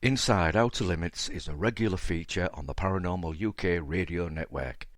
Inside Outer Limits is a regular feature on the Paranormal UK radio network.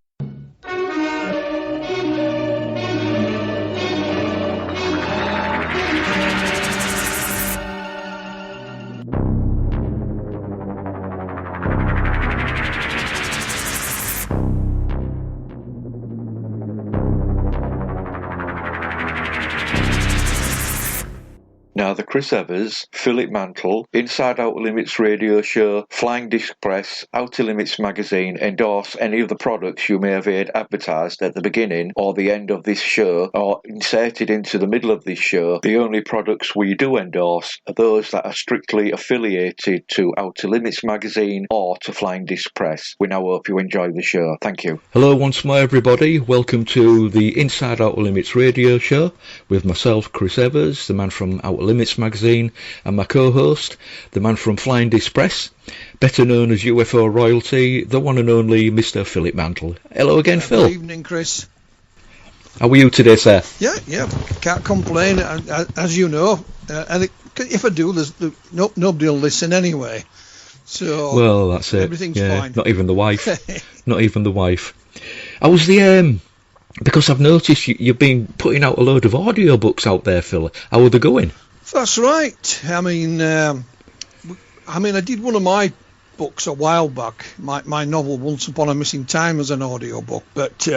Now, the Chris Evers, Philip Mantle, Inside Outer Limits radio show, Flying Disc Press, Outer Limits magazine endorse any of the products you may have heard advertised at the beginning or the end of this show or inserted into the middle of this show. The only products we do endorse are those that are strictly affiliated to Outer Limits magazine or to Flying Disc Press. We now hope you enjoy the show. Thank you. Hello once more, everybody. Welcome to the Inside Outer Limits radio show with myself, Chris Evers, the man from Outer Limits magazine, and my co-host, the man from Flying Disc Press, better known as UFO royalty, the one and only Mr. Philip Mantle. Hello again, Phil. Good evening, Chris. How are you today, sir? Yeah, can't complain. As you know, and if I do, nobody will listen anyway. So well, that's it. Everything's fine. Not even the wife. Not even the wife. I was because I've noticed you've been putting out a load of audiobooks out there, Phil. How are they going? That's right. I mean, I did one of my books a while back. My novel Once Upon a Missing Time as an audiobook, but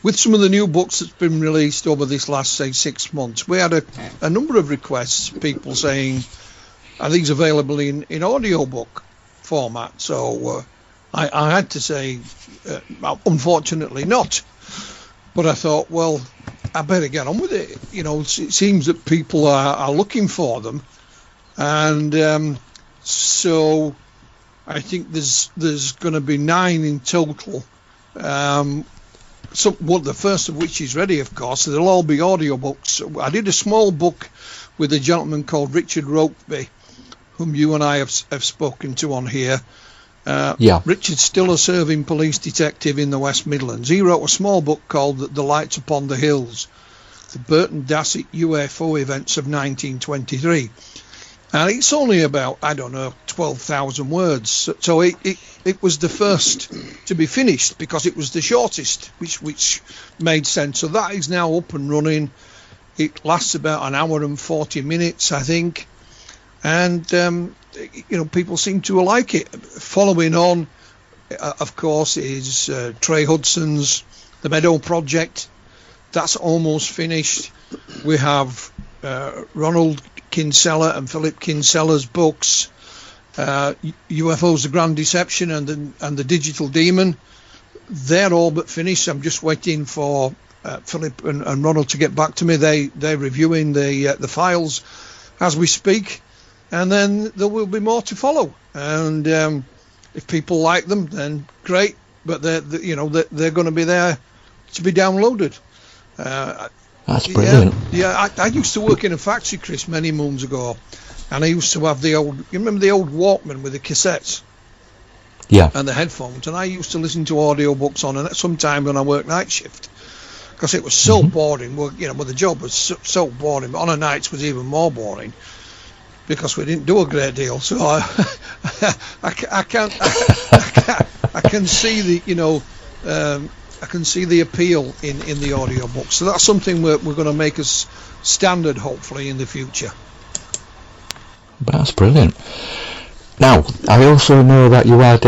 with some of the new books that's been released over this last, say, 6 months, we had a number of requests, people saying, are these available in audiobook format? So I had to say, unfortunately not. But I thought, well, I better get on with it. You know, it seems that people are looking for them. And so I think there's going to be 9 in total. The first of which is ready, of course. They'll all be audiobooks. I did a small book with a gentleman called Richard Rokeby, whom you and I have spoken to on here. Richard's still a serving police detective in the West Midlands. He wrote a small book called The Lights Upon the Hills, the Burton Dassett UFO events of 1923. And it's only about, 12,000 words. So it was the first to be finished because it was the shortest, which made sense. So that is now up and running. It lasts about an hour and 40 minutes, I think. And people seem to like it. Following on, of course, is Trey Hudson's The Meadow Project. That's almost finished. We have Ronald Kinsella and Philip Kinsella's books, UFOs: The Grand Deception and the Digital Demon. They're all but finished. I'm just waiting for Philip and Ronald to get back to me. They're reviewing the files as we speak. And then there will be more to follow. And if people like them, then great. But they're going to be there to be downloaded. That's brilliant. Yeah. I used to work in a factory, Chris, many moons ago, and I used to have you remember the old Walkman with the cassettes? Yeah. And the headphones, and I used to listen to audiobooks on it sometimes when I worked night shift, because it was so boring. Well, the job was so boring, but on a nights was even more boring, because we didn't do a great deal. So I can see I can see the appeal in the audiobook. So that's something we're going to make as standard, hopefully, in the future. That's brilliant. Now, I also know that you had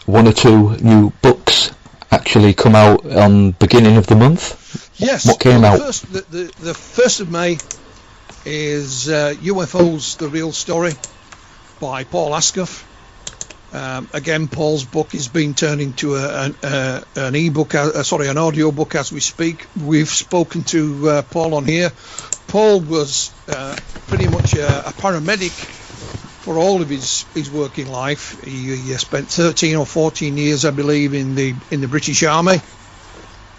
1 or 2 new books actually come out on beginning of the month. Yes. What came out? The 1st of May is UFOs: The Real Story by Paul Ascough. Again, Paul's book is being turned into an ebook, an audio book as we speak. We've spoken to Paul on here. Paul was pretty much a paramedic for all of his working life. He spent 13 or 14 years, I believe, in the British Army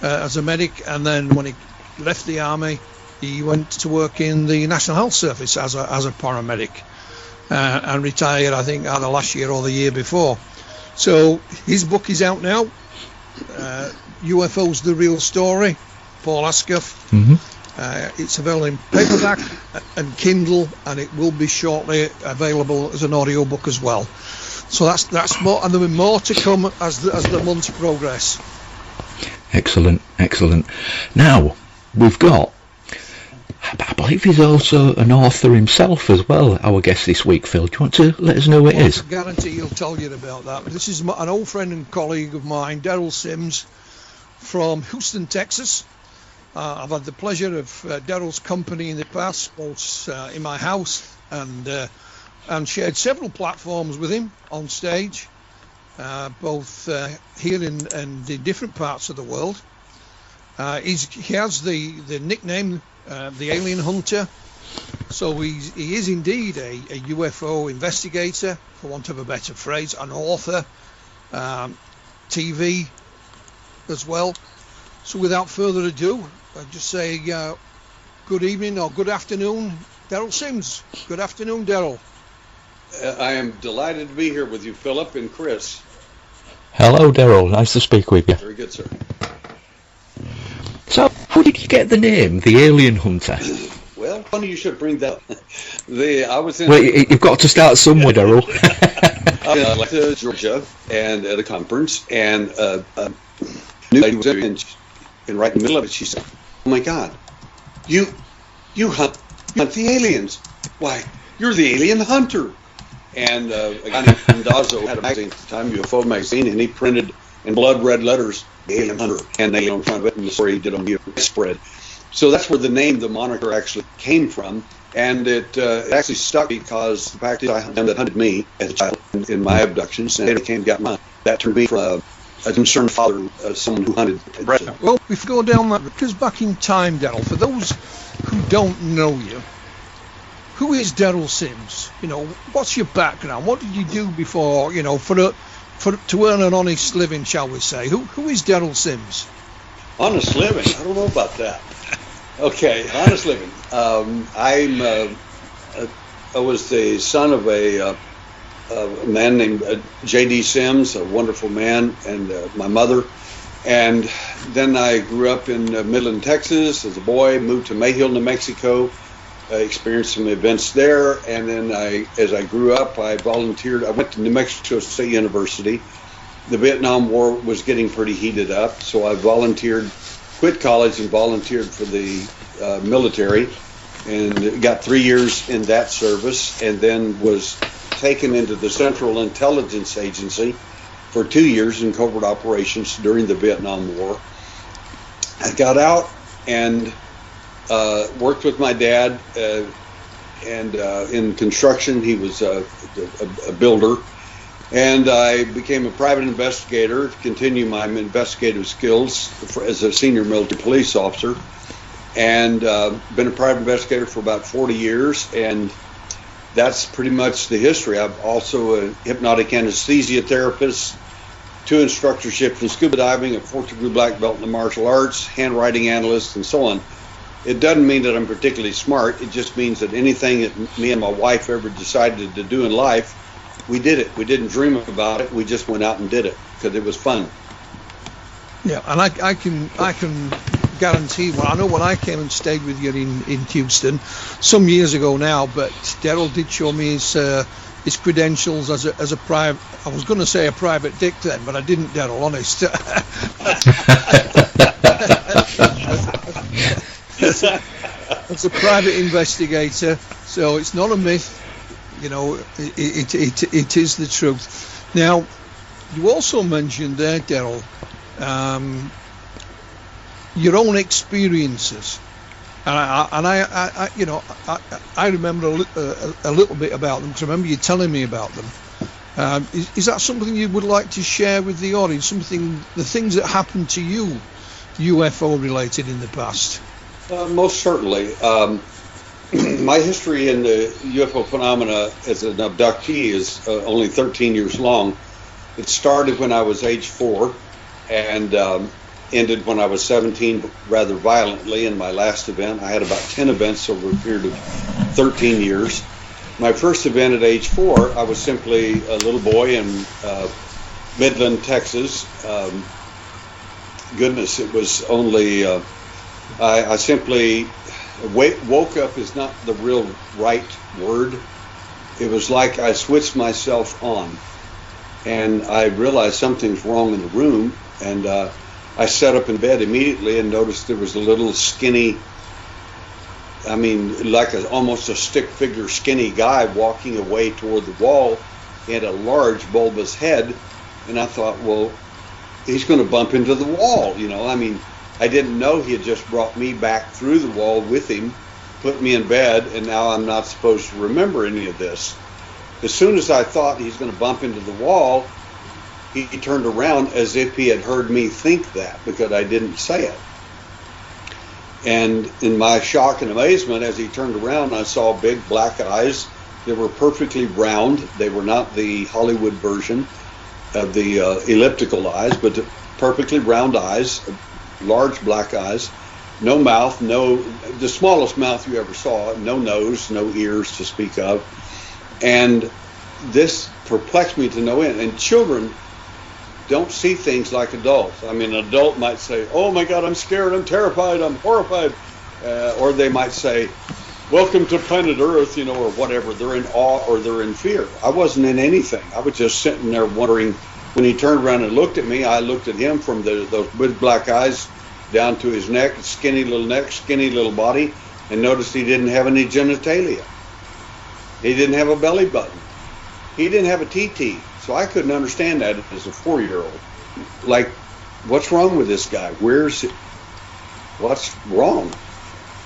as a medic, and then when he left the army, he went to work in the National Health Service as a paramedic. And retired, I think, either last year or the year before. So his book is out now, UFOs: The Real Story, Paul Ascough. It's available in paperback and Kindle, and it will be shortly available as an audiobook as well. So that's more, and there will be more to come as the months progress. Excellent. Now, we've got, I believe he's also an author himself as well, our guest this week, Phil. Do you want to let us know who it is? I guarantee he'll tell you about that. But this is an old friend and colleague of mine, Derrel Sims, from Houston, Texas. I've had the pleasure of Daryl's company in the past, both in my house and shared several platforms with him on stage, both here and in different parts of the world. He has the nickname the Alien Hunter, so he is indeed a UFO investigator, for want of a better phrase, an author, TV as well. So without further ado, I'd just say good evening or good afternoon, Derrel Sims. Good afternoon, Daryl. I am delighted to be here with you, Philip and Chris. Hello, Daryl. Nice to speak with you. Very good, sir. So, how did you get the name, the Alien Hunter? Well, funny you should bring that up. I was in... Well, you've got to start somewhere, Daryl. I went to Georgia and at a conference, and new lady was in right in the middle of it. She said, "Oh my God, you hunt the aliens? Why, you're the alien hunter!" And a guy named Dazzo had a magazine at the time, UFO magazine, and he printed in blood red letters, "The Alien Hunter," and they on front of it, and the story he did on the spread. So that's where the moniker actually came from, and it actually stuck because the fact is I had them that hunted me as a child in my abductions, and they came and got mine. That turned me from a concerned father, someone who hunted. Well, if we go down that, because back in time, Daryl, for those who don't know you, who is Daryl Sims? You know, what's your background? What did you do before, you know, to earn an honest living, shall we say? Who is Daryl Sims? Honest living? I don't know about that. Okay, honest living. I was the son of a man named J.D. Sims, a wonderful man, and my mother. And then I grew up in Midland, Texas as a boy, moved to Mayhill, New Mexico, experienced some events there. And then as I grew up, I volunteered. I went to New Mexico State University. The Vietnam War was getting pretty heated up, so I quit college and volunteered for the military, and got 3 years in that service, and then was taken into the Central Intelligence Agency for 2 years in covert operations during the Vietnam War. I got out and worked with my dad and in construction. He was a builder. And I became a private investigator to continue my investigative skills as a senior military police officer, and been a private investigator for about 40 years, and that's pretty much the history. I'm also a hypnotic anesthesia therapist, 2 instructorships in scuba diving, a 4th-degree black belt in the martial arts, handwriting analyst, and so on. It doesn't mean that I'm particularly smart. It just means that anything that me and my wife ever decided to do in life, we did it. We didn't dream about it. We just went out and did it because it was fun. Yeah, and I can guarantee. Well, I know when I came and stayed with you in Houston some years ago now, but Daryl did show me his credentials as a private. I was going to say a private dick then, but I didn't, Daryl. Honest. As a private investigator, so it's not a myth. You know, it is the truth. Now, you also mentioned there, Daryl, your own experiences, and I you know, I remember a little bit about them because I remember you telling me about them. Is that something you would like to share with the audience? The things that happened to you, UFO related in the past? Most certainly. My history in the UFO phenomena as an abductee is only 13 years long. It started when I was age 4 and ended when I was 17 rather violently in my last event. I had about 10 events over a period of 13 years. My first event at age 4, I was simply a little boy in Midland, Texas. Goodness, it was only, I simply woke up is not the real right word. It was like I switched myself on, and I realized something's wrong in the room, and I sat up in bed immediately and noticed there was a little skinny, like almost a stick figure skinny guy walking away toward the wall. He had a large bulbous head, and I thought, well, he's going to bump into the wall, I didn't know he had just brought me back through the wall with him, put me in bed, and now I'm not supposed to remember any of this. As soon as I thought he's going to bump into the wall, he turned around as if he had heard me think that, because I didn't say it. And in my shock and amazement, as he turned around, I saw big black eyes. They were perfectly round. They were not the Hollywood version of the elliptical eyes, but the perfectly round eyes, large black eyes, no mouth, the smallest mouth you ever saw, no nose, no ears to speak of. And this perplexed me to no end. And children don't see things like adults. An adult might say, oh my God, I'm scared, I'm terrified, I'm horrified. Or they might say, welcome to planet Earth, or whatever. They're in awe or they're in fear. I wasn't in anything. I was just sitting there wondering. When he turned around and looked at me, I looked at him from those big black eyes down to his neck, skinny little body, and noticed he didn't have any genitalia. He didn't have a belly button. He didn't have a TT. So I couldn't understand that as a 4-year-old. Like, what's wrong with this guy? What's wrong?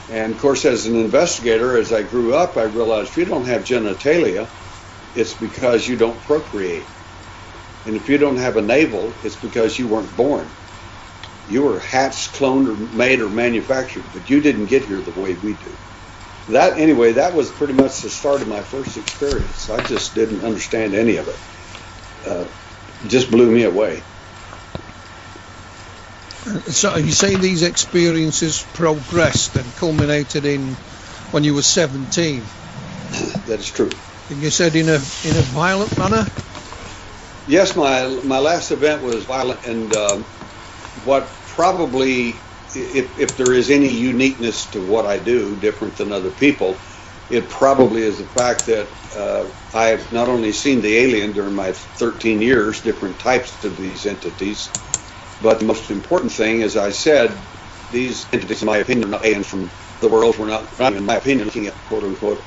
And of course, as an investigator, as I grew up, I realized if you don't have genitalia, it's because you don't procreate. And if you don't have a navel, it's because you weren't born. You were hatched, cloned, or made, or manufactured, but you didn't get here the way we do. That was pretty much the start of my first experience. I just didn't understand any of it. It just blew me away. So you say these experiences progressed and culminated in when you were 17? That is true. And you said in a violent manner? Yes, my last event was violent, and what probably, if there is any uniqueness to what I do, different than other people, it probably is the fact that I have not only seen the alien during my 13 years, different types of these entities, but the most important thing, as I said, these entities, in my opinion, are not aliens from the world. We're not, in my opinion, looking at quote-unquote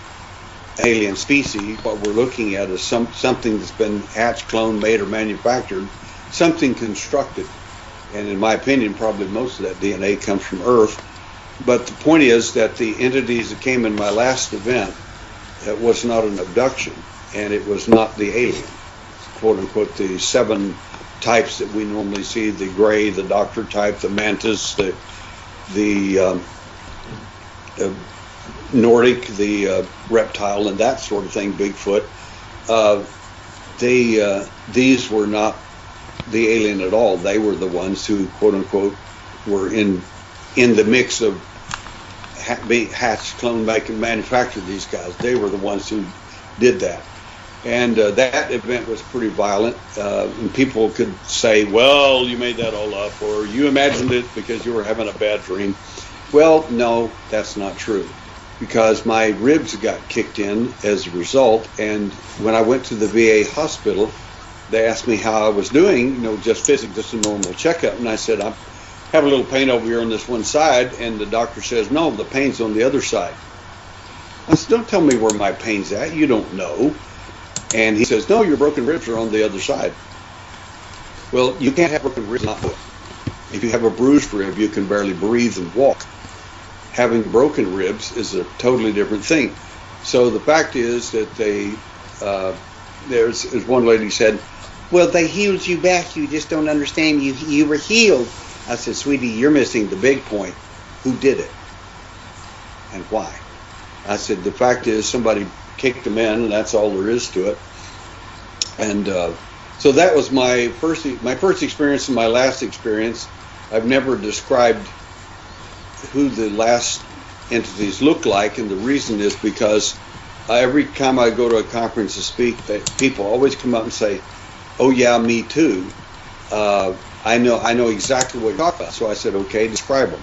alien species. What we're looking at is something that's been hatched, cloned, made, or manufactured, something constructed. And in my opinion, probably most of that DNA comes from Earth. But the point is that the entities that came in my last event, it was not an abduction, and it was not the alien, quote-unquote, the 7 types that we normally see, the gray, the doctor type, the mantis, the Nordic, the reptile, and that sort of thing, Bigfoot. These were not the alien at all. They were the ones who, quote unquote, were in the mix of hatched, clone, make, and manufacture these guys. They were the ones who did that. And that event was pretty violent. And people could say, well, you made that all up, or you imagined it because you were having a bad dream. Well, no, that's not true, because my ribs got kicked in as a result. And when I went to the VA hospital, they asked me how I was doing, just physically, just a normal checkup. And I said, I have a little pain over here on this one side. And the doctor says, no, the pain's on the other side. I said, don't tell me where my pain's at. You don't know. And he says, no, your broken ribs are on the other side. Well, you can't have broken ribs not good. If you have a bruised rib, you can barely breathe and walk. Having broken ribs is a totally different thing. So the fact is that there's one lady said, well, they healed you back. You just don't understand. You were healed. I said, sweetie, you're missing the big point. Who did it? And why? I said, the fact is somebody kicked them in, and that's all there is to it. And so that was my first experience and my last experience. I've never described who the last entities look like, and the reason is because every time I go to a conference to speak, people always come up and say, oh yeah, me too. I know exactly what you're talking about. So I said, okay, describe them.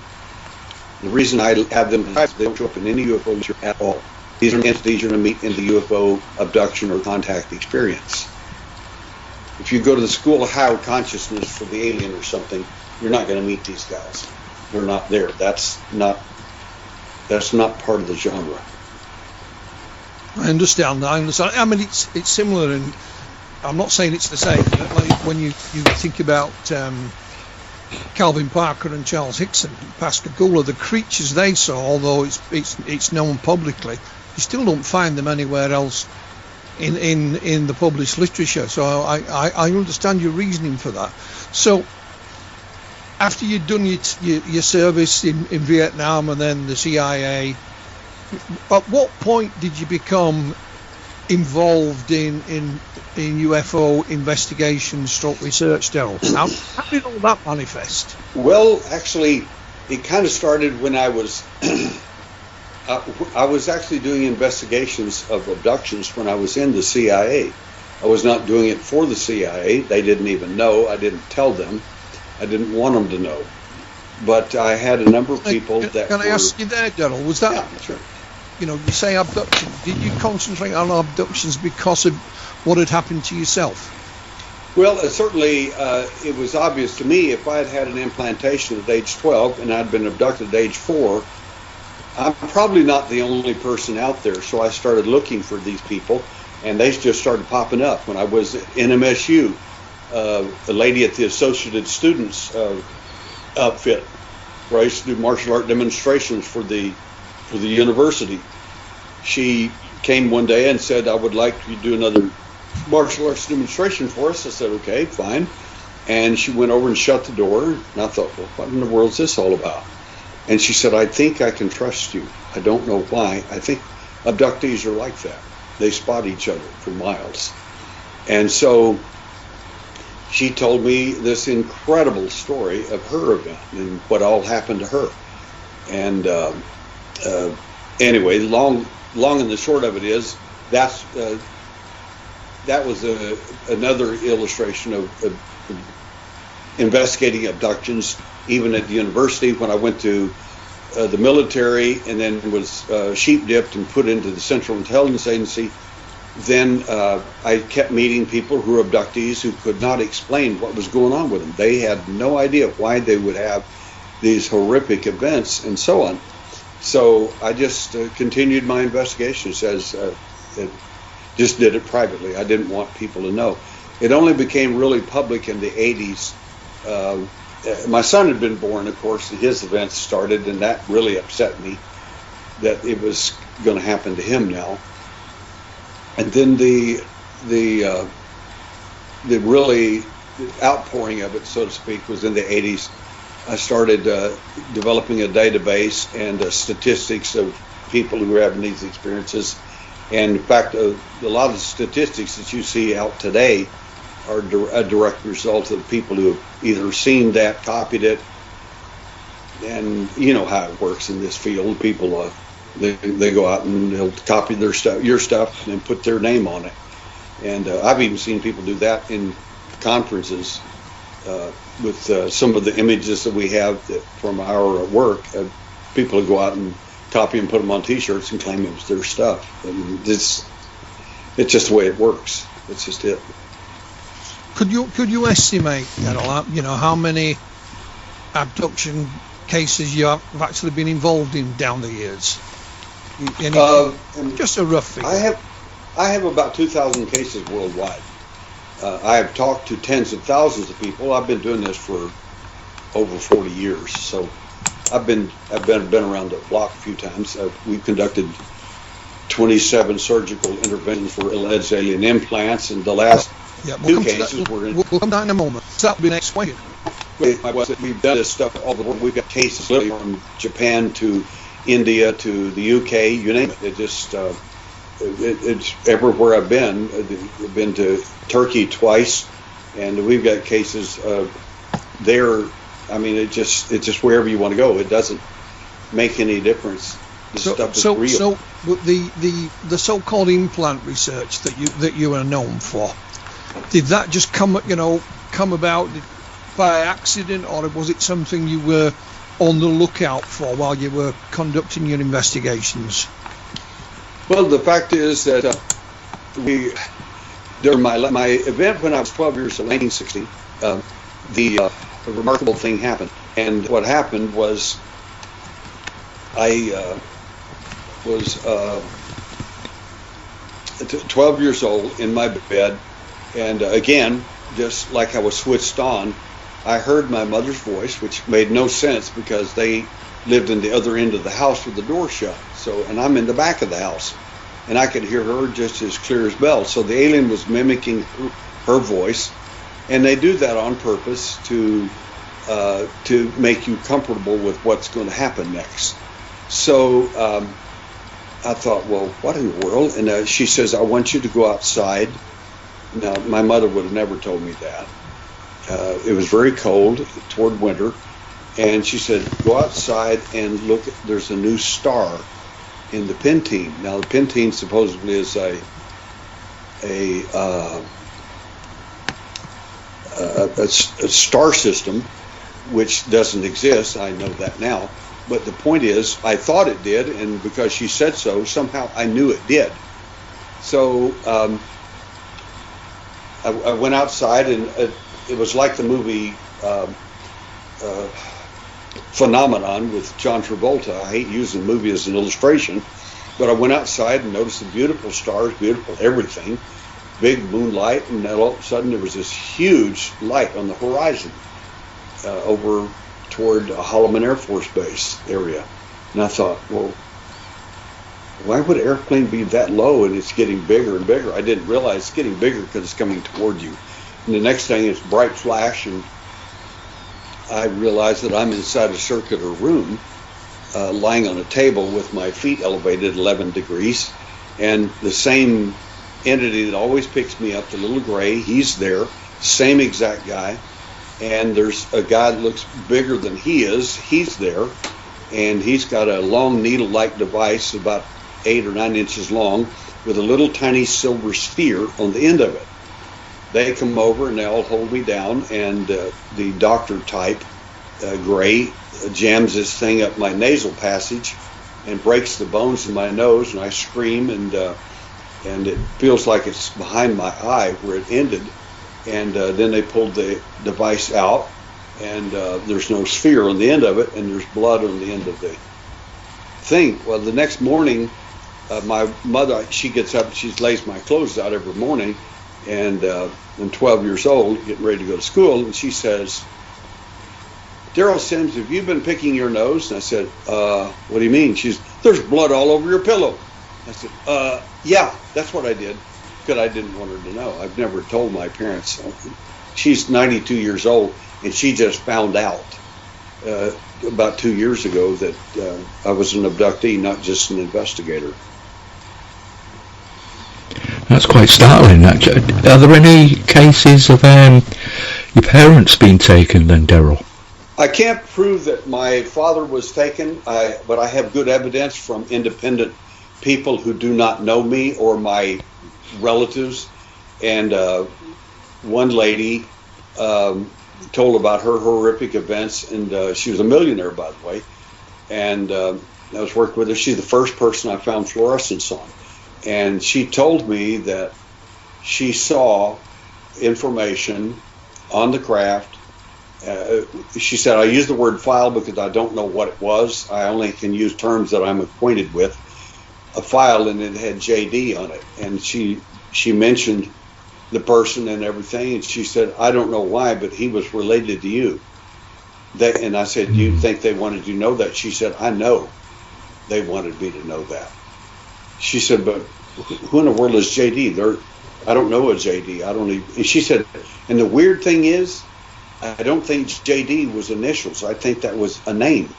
The reason I have them is they don't show up in any UFO literature at all. These are entities you're going to meet in the UFO abduction or contact experience. If you go to the School of Higher Consciousness for the alien or something, you're not going to meet these guys. They're not there. That's not part of the genre. I understand. I mean, it's similar, and I'm not saying it's the same. But like when you think about Calvin Parker and Charles Hickson, Pascagoula, the creatures they saw, although it's known publicly, you still don't find them anywhere else in the published literature. So I understand your reasoning for that. So after you'd done your service in Vietnam and then the CIA, at what point did you become involved in UFO investigation / research, Daryl? How did all that manifest? Well, actually, it kind of started when I was I was actually doing investigations of abductions when I was in the CIA. I was not doing it for the CIA. They didn't even know. I didn't tell them. I didn't want them to know. But I had a number of people that Can I ask you there, Daryl, was that... Yeah, sure. You know, you say abduction. Did you concentrate on abductions because of what had happened to yourself? Well, certainly it was obvious to me if I had had an implantation at age 12 and I'd been abducted at age 4, I'm probably not the only person out there. So I started looking for these people, and they just started popping up. When I was in MSU, a lady at the Associated Students outfit, where I used to do martial art demonstrations for the university, she came one day and said, I would like you to do another martial arts demonstration for us. I said, okay, fine. And she went over and shut the door. And I thought, well, what in the world is this all about? And she said, I think I can trust you. I don't know why. I think abductees are like that. They spot each other for miles. And so she told me this incredible story of her event and what all happened to her. And anyway, long and the short of it is that was another illustration of investigating abductions, even at the university when I went to the military and then was sheep dipped and put into the Central Intelligence Agency. Then I kept meeting people who were abductees who could not explain what was going on with them. They had no idea why they would have these horrific events and so on. So I just continued my investigations as just did it privately. I didn't want people to know. It only became really public in the 80s. My son had been born, of course, and his events started, and that really upset me that it was going to happen to him now. And then the really outpouring of it, so to speak, was in the 80s. I started developing a database and statistics of people who were having these experiences. And in fact, a lot of the statistics that you see out today are a direct result of people who have either seen that, copied it, and you know how it works in this field. People, they go out and they'll copy their stuff, your stuff, and put their name on it. And I've even seen people do that in conferences with some of the images that we have from our work. People who go out and copy and put them on T-shirts and claim it was their stuff. And it's just the way it works. It's just it. Could you estimate, you know, how many abduction cases you have actually been involved in down the years? Just a rough figure. I have about 2,000 cases worldwide. I have talked to tens of thousands of people. I've been doing this for over 40 years, so I've been around the block a few times. We've conducted 27 surgical interventions for alleged alien implants, and the last two cases were in. We'll come down in a moment. So that'll be the next question. We've done this stuff all the time. We've got cases from Japan to India to the UK, you name it. It just it's everywhere I've been. I've been to Turkey twice, and we've got cases there. I mean, it's just wherever you want to go. It doesn't make any difference. This stuff is real. So the so-called implant research that you are known for, did that just come about by accident, or was it something you were on the lookout for while you were conducting your investigations? Well, the fact is that during my event when I was 12 years old, 1960, the remarkable thing happened. And what happened was I was 12 years old in my bed, and again, just like I was switched on, I heard my mother's voice, which made no sense because they lived in the other end of the house with the door shut. So, and I'm in the back of the house, and I could hear her just as clear as bell. So the alien was mimicking her voice, and they do that on purpose to make you comfortable with what's going to happen next. So I thought, well, what in the world? And she says, I want you to go outside. Now, my mother would have never told me that. It was very cold toward winter, and she said, go outside and look. There's a new star in the Pentine. Now, the Pentine supposedly is a star system, which doesn't exist. I know that now. But the point is, I thought it did, and because she said so, somehow I knew it did. So I went outside, and it was like the movie Phenomenon with John Travolta. I hate using the movie as an illustration, but I went outside and noticed the beautiful stars, beautiful everything, big moonlight, and then all of a sudden there was this huge light on the horizon over toward Holloman Air Force Base area. And I thought, well, why would an airplane be that low and it's getting bigger and bigger? I didn't realize it's getting bigger because it's coming toward you. And the next thing is bright flash, and I realized that I'm inside a circular room, lying on a table with my feet elevated 11 degrees, and the same entity that always picks me up, the little gray, he's there, same exact guy. And there's a guy that looks bigger than he is. He's there, and he's got a long needle-like device about 8 or 9 inches long with a little tiny silver sphere on the end of it. They come over and they all hold me down, and the doctor type, Gray, jams this thing up my nasal passage and breaks the bones in my nose, and I scream, and it feels like it's behind my eye where it ended. And then they pulled the device out, and there's no sphere on the end of it, and there's blood on the end of the thing. Well, the next morning, my mother, she gets up and she lays my clothes out every morning, and I'm 12 years old, getting ready to go to school, and she says, Daryl Sims, have you been picking your nose? And I said, what do you mean? She's, there's blood all over your pillow. I said, yeah, that's what I did. Because I didn't want her to know. I've never told my parents. She's 92 years old, and she just found out about 2 years ago that I was an abductee, not just an investigator. That's quite startling. Are there any cases of your parents being taken then, Daryl? I can't prove that my father was taken, but I have good evidence from independent people who do not know me or my relatives. And one lady told about her horrific events, and she was a millionaire, by the way, and I was working with her. She's the first person I found fluorescence on, and she told me that she saw information on the craft. She said, I use the word file because I don't know what it was. I only can use terms that I'm acquainted with. A file, and it had JD on it, and she mentioned the person and everything, and she said, I don't know why, but he was related to you. And I said, do you think they wanted you to know that? She said, I know they wanted me to know that. She said, but who in the world is JD? I don't know a JD. I don't even, and she said, and the weird thing is, I don't think JD was initials. I think that was a name.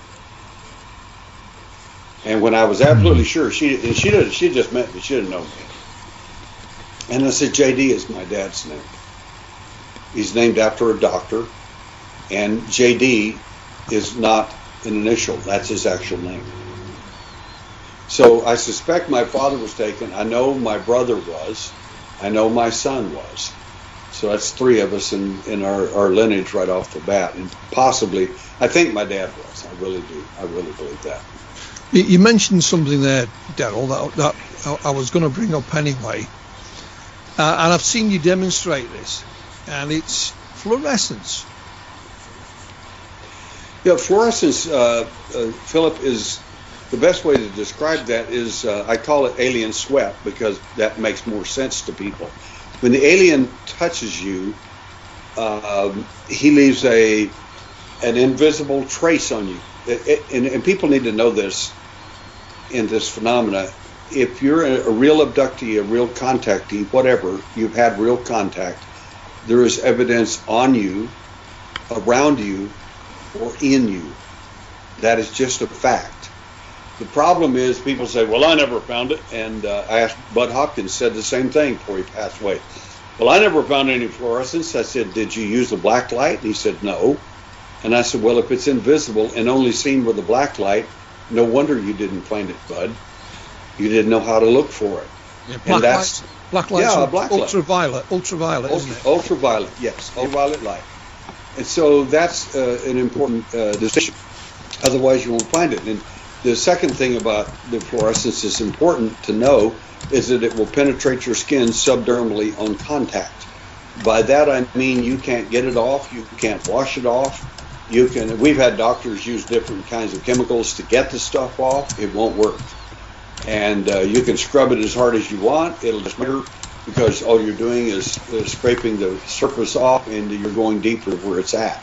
And when I was absolutely sure, she just met me. She didn't know me. And I said, JD is my dad's name. He's named after a doctor, and JD is not an initial. That's his actual name. So I suspect my father was taken. I know my brother was. I know my son was. So that's 3 of us in our lineage right off the bat, and possibly, I think my dad was. I really do. I really believe that. You mentioned something there, Darryl, that I was going to bring up anyway, and I've seen you demonstrate this, and it's fluorescence. Yeah, fluorescence, Philip, is the best way to describe that is I call it alien sweat because that makes more sense to people. When the alien touches you, he leaves an invisible trace on you. And people need to know this in this phenomena. If you're a real abductee, a real contactee, whatever, you've had real contact, there is evidence on you, around you, or in you. That is just a fact. The problem is people say, well, I never found it. And I asked Bud Hopkins, said the same thing before he passed away. Well, I never found any fluorescence. I said, did you use the black light? And he said, no. And I said, well, if it's invisible and only seen with the black light, no wonder you didn't find it, Bud. You didn't know how to look for it. Yeah, black light. Yeah, black ultraviolet, isn't it? Ultraviolet, yes, ultraviolet light. And so that's an important distinction. Otherwise, you won't find it. And the second thing about the fluorescence is important to know is that it will penetrate your skin subdermally on contact. By that I mean you can't get it off, you can't wash it off. We've had doctors use different kinds of chemicals to get the stuff off. It won't work. And you can scrub it as hard as you want. It'll just matter because all you're doing is scraping the surface off and you're going deeper where it's at.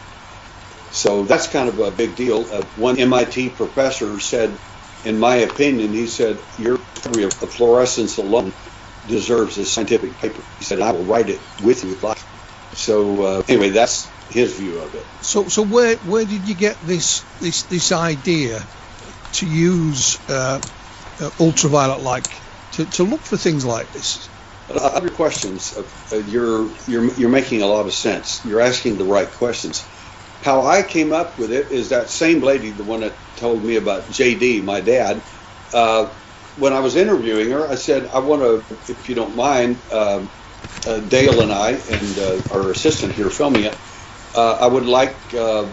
So that's kind of a big deal. One MIT professor said, in my opinion, he said, your discovery of fluorescence alone deserves a scientific paper. He said, I will write it with you. So anyway, that's his view of it. So where did you get this idea to use ultraviolet light to look for things like this? Other questions. You're making a lot of sense. You're asking the right questions. How I came up with it is that same lady, the one that told me about JD, my dad. When I was interviewing her, I said, I want to, if you don't mind, Dale and I and our assistant here filming it, I would like to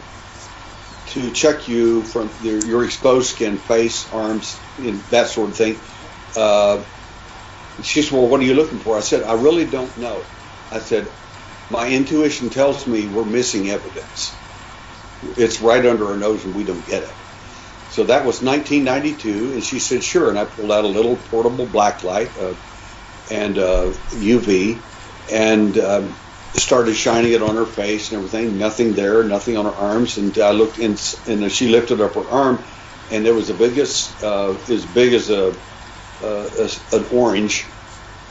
check you from your exposed skin, face, arms, that sort of thing. She said, well, what are you looking for? I said, I really don't know. I said, my intuition tells me we're missing evidence. It's right under our nose and we don't get it. So that was 1992, and she said, sure. And I pulled out a little portable black light and UV and started shining it on her face and everything. Nothing there, nothing on her arms. And I looked in, and she lifted up her arm, and there was the biggest, as big as an orange,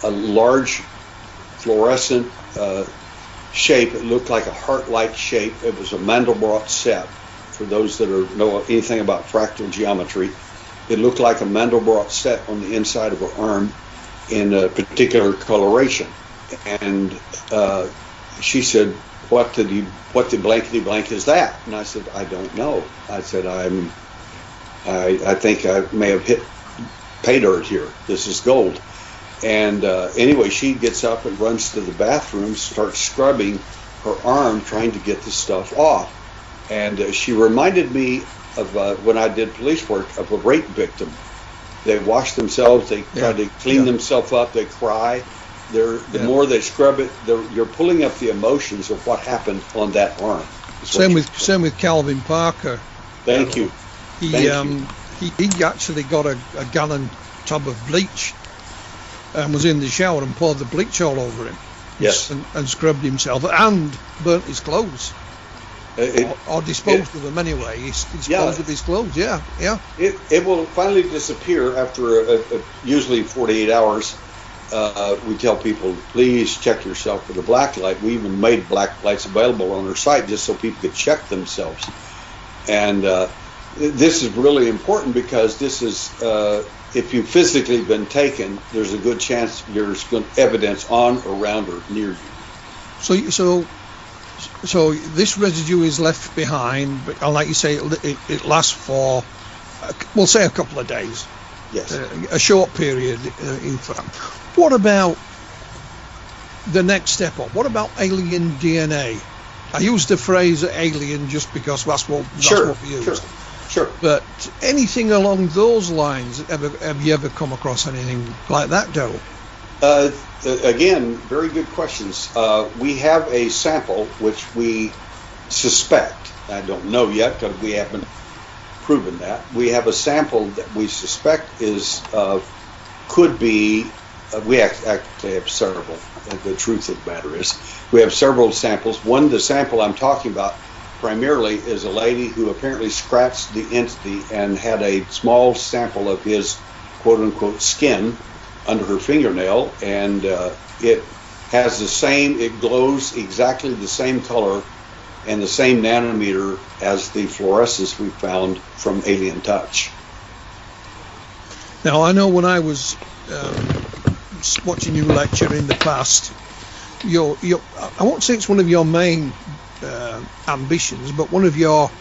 a large fluorescent shape. It looked like a heart-like shape. It was a Mandelbrot set. For those that know anything about fractal geometry, it looked like a Mandelbrot set on the inside of her arm in a particular coloration. And she said, what the blankety blank is that? And I said, I don't know. I said, I think I may have hit pay dirt here. This is gold. And anyway, she gets up and runs to the bathroom, starts scrubbing her arm, trying to get the stuff off. And she reminded me of when I did police work of a rape victim. They wash themselves, they try to clean themselves up, they cry. The more they scrub it, you're pulling up the emotions of what happened on that arm. Same with Calvin Parker. Thank you. He actually got a gallon tub of bleach and was in the shower and poured the bleach all over him. Yes. And scrubbed himself and burnt his clothes. Or disposed of them anyway. He disposed of his clothes. Yeah. It will finally disappear after usually 48 hours. We tell people, please check yourself with a black light. We even made black lights available on our site just so people could check themselves. And this is really important because this is, if you've physically been taken, there's a good chance there's evidence on, around, or near you. So this residue is left behind, but like you say, it lasts for, we'll say, a couple of days. Yes. A short period, in fact. What about the next step up. What about alien DNA? I use the phrase alien just because that's what we use. Sure. But anything along those lines, have you ever come across anything like that, Daryl? Again, very good questions. We have a sample which we suspect. I don't know yet because we haven't proven that. We have a sample that we suspect could be. We actually have several. The truth of the matter is, we have several samples. The sample I'm talking about primarily is a lady who apparently scratched the entity and had a small sample of his quote-unquote skin under her fingernail, and it has it glows exactly the same color and the same nanometer as the fluorescence we found from Alien Touch. Now, I know when I was watching you lecture in the past, I won't say it's one of your main ambitions, but one of your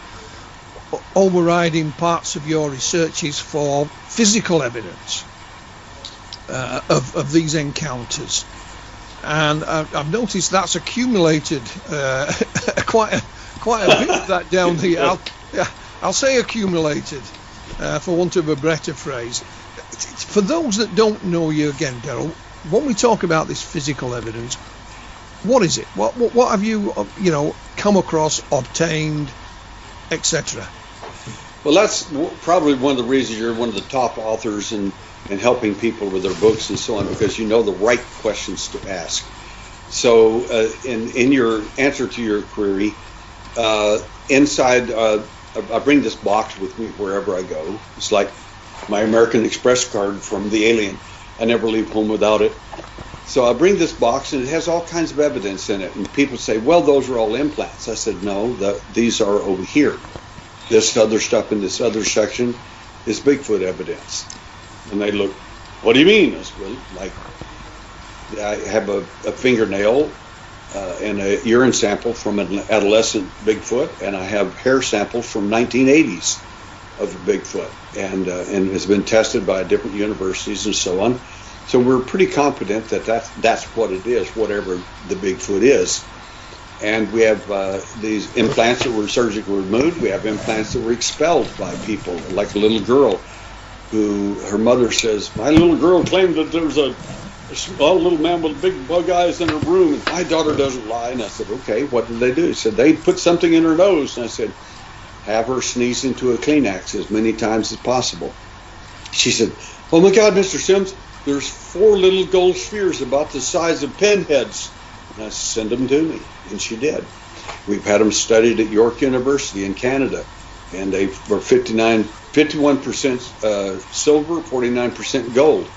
overriding parts of your research is for physical evidence of these encounters, and I've noticed that's accumulated quite a bit of that down here. I'll say accumulated, for want of a better phrase. For those that don't know you again, Daryl, when we talk about this physical evidence, what is it? What have you come across, obtained, etc.? Well, that's probably one of the reasons you're one of the top authors in helping people with their books and so on, because you know the right questions to ask. So in your answer to your query, inside, I bring this box with me wherever I go. It's like my American Express card from the alien. I never leave home without it. So I bring this box, and it has all kinds of evidence in it. And people say, well, those are all implants. I said, no, these are over here. This other stuff in this other section is Bigfoot evidence. And they look, what do you mean? I said, well, like, I have a fingernail and a urine sample from an adolescent Bigfoot, and I have hair samples from 1980s of a Bigfoot, and has been tested by different universities and so on. So we're pretty confident that that's what it is, whatever the Bigfoot is. And we have these implants that were surgically removed. We have implants that were expelled by people, like a little girl who, her mother says, my little girl claimed that there was a small little man with big bug eyes in her room, and my daughter doesn't lie. And I said, okay, what did they do? He said, they put something in her nose. And I said, have her sneeze into a Kleenex as many times as possible. She said, oh my God, Mr. Sims, there's 4 little gold spheres about the size of pinheads. And I said, send them to me. And she did. We've had them studied at York University in Canada, and they were 51% silver, 49% gold.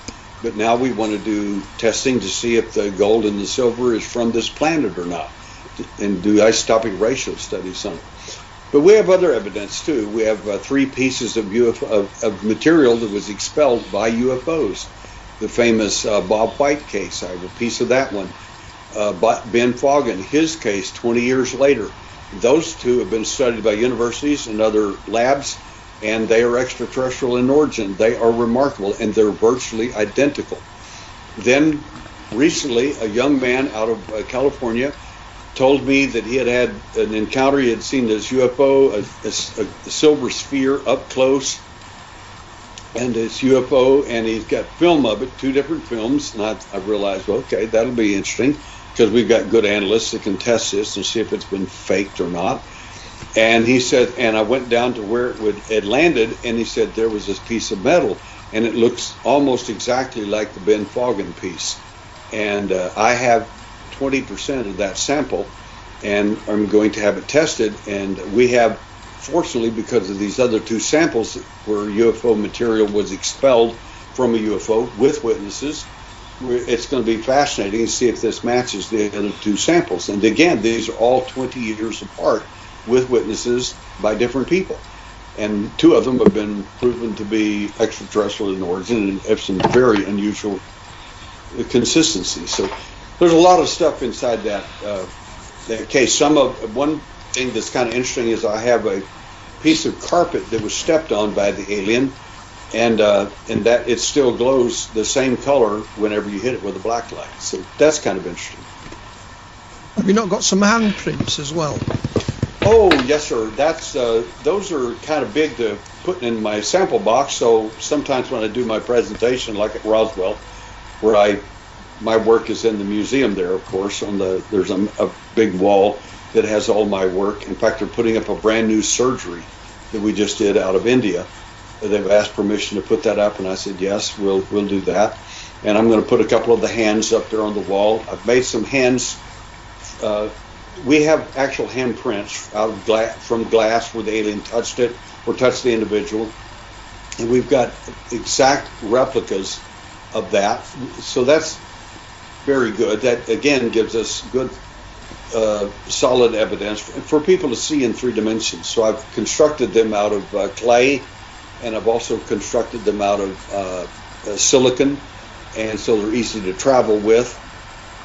But now we want to do testing to see if the gold and the silver is from this planet or not, and do isotopic ratio studies on it. But we have other evidence too. We have 3 pieces of material that was expelled by UFOs. The famous Bob White case, I have a piece of that one. Ben Foggin, his case 20 years later. Those 2 have been studied by universities and other labs, and they are extraterrestrial in origin. They are remarkable, and they're virtually identical. Then recently, a young man out of California told me that he had an encounter. He had seen this UFO, a silver sphere up close, and this UFO, and he's got film of it, 2 different films. And I realized, well, okay, that'll be interesting, because we've got good analysts that can test this and see if it's been faked or not. And he said, and I went down to where it landed, and he said there was this piece of metal, and it looks almost exactly like the Ben Foggin piece. And I have 20% of that sample, and I'm going to have it tested. And we have, fortunately, because of these other 2 samples where UFO material was expelled from a UFO with witnesses, it's going to be fascinating to see if this matches the other 2 samples. And again, these are all 20 years apart with witnesses by different people. And 2 of them have been proven to be extraterrestrial in origin and have some very unusual consistency. So there's a lot of stuff inside that case. One thing that's kind of interesting is I have a piece of carpet that was stepped on by the alien, and that it still glows the same color whenever you hit it with a black light. So that's kind of interesting. Have you not got some handprints as well? Oh, yes, sir. That's those are kind of big to put in my sample box. So sometimes when I do my presentation, like at Roswell, where my work is in the museum there, of course. There's a big wall that has all my work. In fact, they're putting up a brand new surgery that we just did out of India. They've asked permission to put that up, and I said yes, we'll do that. And I'm going to put a couple of the hands up there on the wall. I've made some hands. We have actual handprints out of from glass where the alien touched it or touched the individual, and we've got exact replicas of that. So that's very good. That again gives us good, solid evidence for people to see in 3 dimensions. So I've constructed them out of clay, and I've also constructed them out of silicon, and so they're easy to travel with.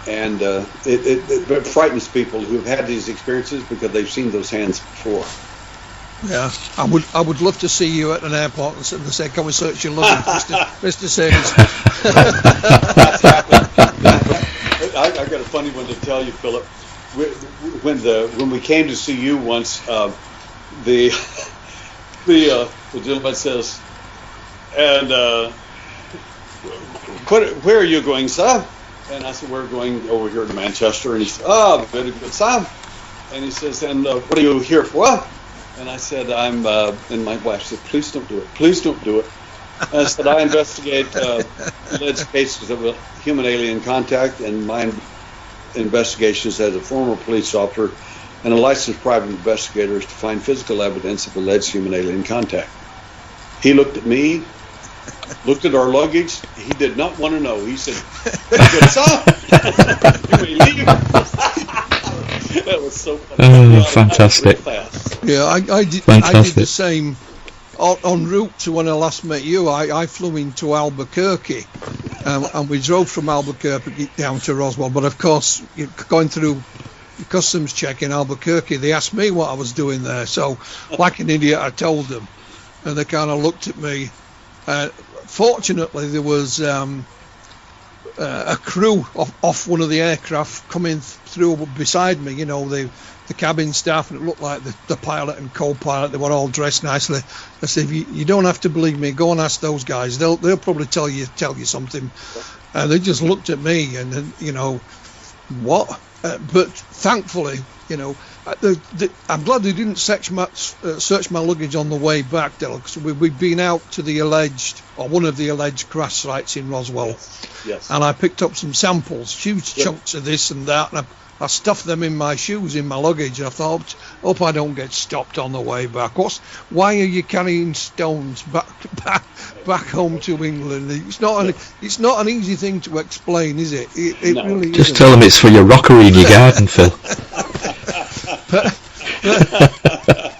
And it frightens people who've had these experiences because they've seen those hands before. Yeah, I would love to see you at an airport and say, "Can we search your luggage, Mr. Sims?" I got a funny one to tell you, Philip. When we came to see you once, the gentleman says, "And where are you going, sir?" And I said, "We're going over here to Manchester." And he said, "Oh, very good, sir." And he says, "And what are you here for?" And I said, "I'm," and my wife said, "Please don't do it. Please don't do it." And I said, "I investigate alleged cases of human alien contact, and my investigations as a former police officer and a licensed private investigator is to find physical evidence of alleged human alien contact." He looked at me, looked at our luggage. He did not want to know. He said, "Good, sir. You may leave." That was so funny. Fantastic. Yeah, I did the same. En route to when I last met you, I flew into Albuquerque, and we drove from Albuquerque down to Roswell. But of course, going through the customs check in Albuquerque, they asked me what I was doing there. So, like an idiot, I told them, and they kind of looked at me. Fortunately, there was a crew off one of the aircraft coming through beside me, you know, the cabin staff, and it looked like the pilot and co-pilot. They were all dressed nicely. I said, you don't have to believe me, go and ask those guys, they'll probably tell you something. And they just looked at me and you know, what? But thankfully, you know, I'm glad they didn't search my luggage on the way back, Daryl, because we'd been out to one of the alleged crash sites in Roswell. Yes. And I picked up some samples, huge chunks of this and that, and I stuffed them in my shoes, in my luggage. I thought, hope I don't get stopped on the way back. Why are you carrying stones back home to England? It's not an easy thing to explain, is it? It No. really Just isn't. tell them it's for your rockery in your garden, Phil.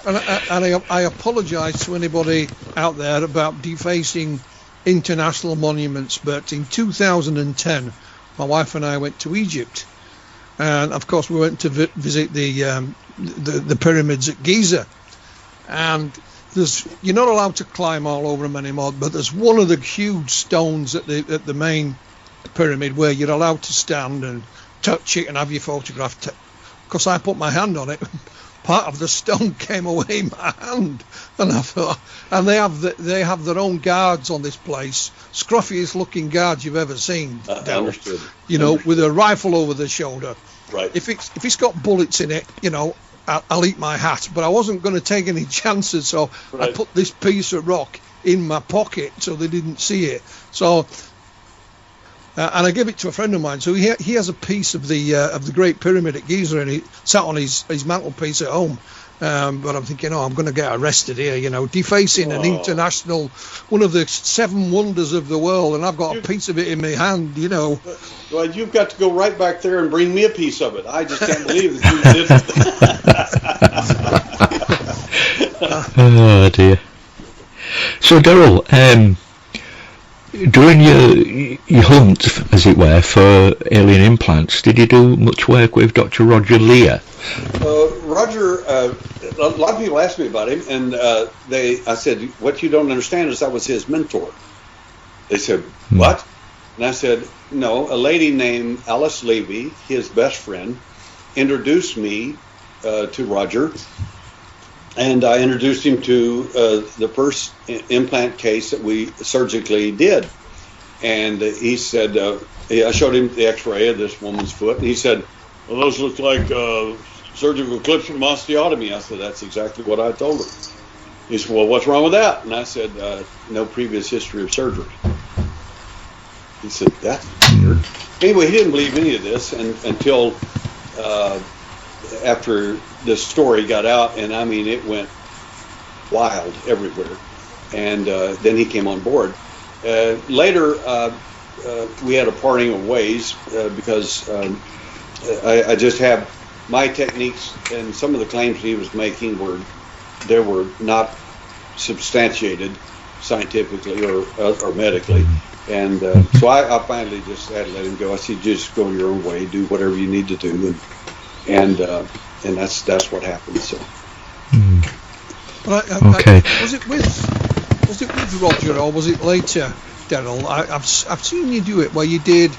And I apologise to anybody out there about defacing international monuments, but in 2010 my wife and I went to Egypt, and of course we went to visit the pyramids at Giza, and you're not allowed to climb all over them anymore, but there's one of the huge stones at the main pyramid where you're allowed to stand and touch it and have your photograph. Because I put my hand on it, part of the stone came away in my hand, and I thought, and they have their own guards on this place, scruffiest looking guards you've ever seen. Understood. You know, with a rifle over the shoulder. Right. If it's got bullets in it, you know, I'll eat my hat. But I wasn't going to take any chances, so I put this piece of rock in my pocket so they didn't see it. So. And I gave it to a friend of mine. So he has a piece of the Great Pyramid at Giza, and he sat on his mantelpiece at home. But I'm thinking, I'm going to get arrested here, you know, defacing an international, one of the 7 wonders of the world, and I've got a piece of it in my hand, you know. Well, you've got to go right back there and bring me a piece of it. I just can't believe that you did it. Oh dear. So Daryl, during your hunt, as it were, for alien implants, did you do much work with Dr. Roger Lear? Roger, a lot of people asked me about him, and I said, what you don't understand is I was his mentor. They said, what? And I said, no, a lady named Alice Levy, his best friend, introduced me to Roger, and I introduced him to the first implant case that we surgically did. And he said, I showed him the x-ray of this woman's foot, and he said, well, those look like surgical clips from osteotomy. I said, that's exactly what I told him. He said, well, what's wrong with that? And I said, no previous history of surgery. He said, that's weird. Anyway, he didn't believe any of this until after the story got out, and I mean, it went wild everywhere. And then he came on board. Later, we had a parting of ways because I just have my techniques, and some of the claims he was making were not substantiated scientifically or medically. And so I finally just had to let him go. I said, just go your own way, do whatever you need to do, and that's what happened. So. Okay. Was it with Roger, or was it later, Darryl? I've seen you do it where you did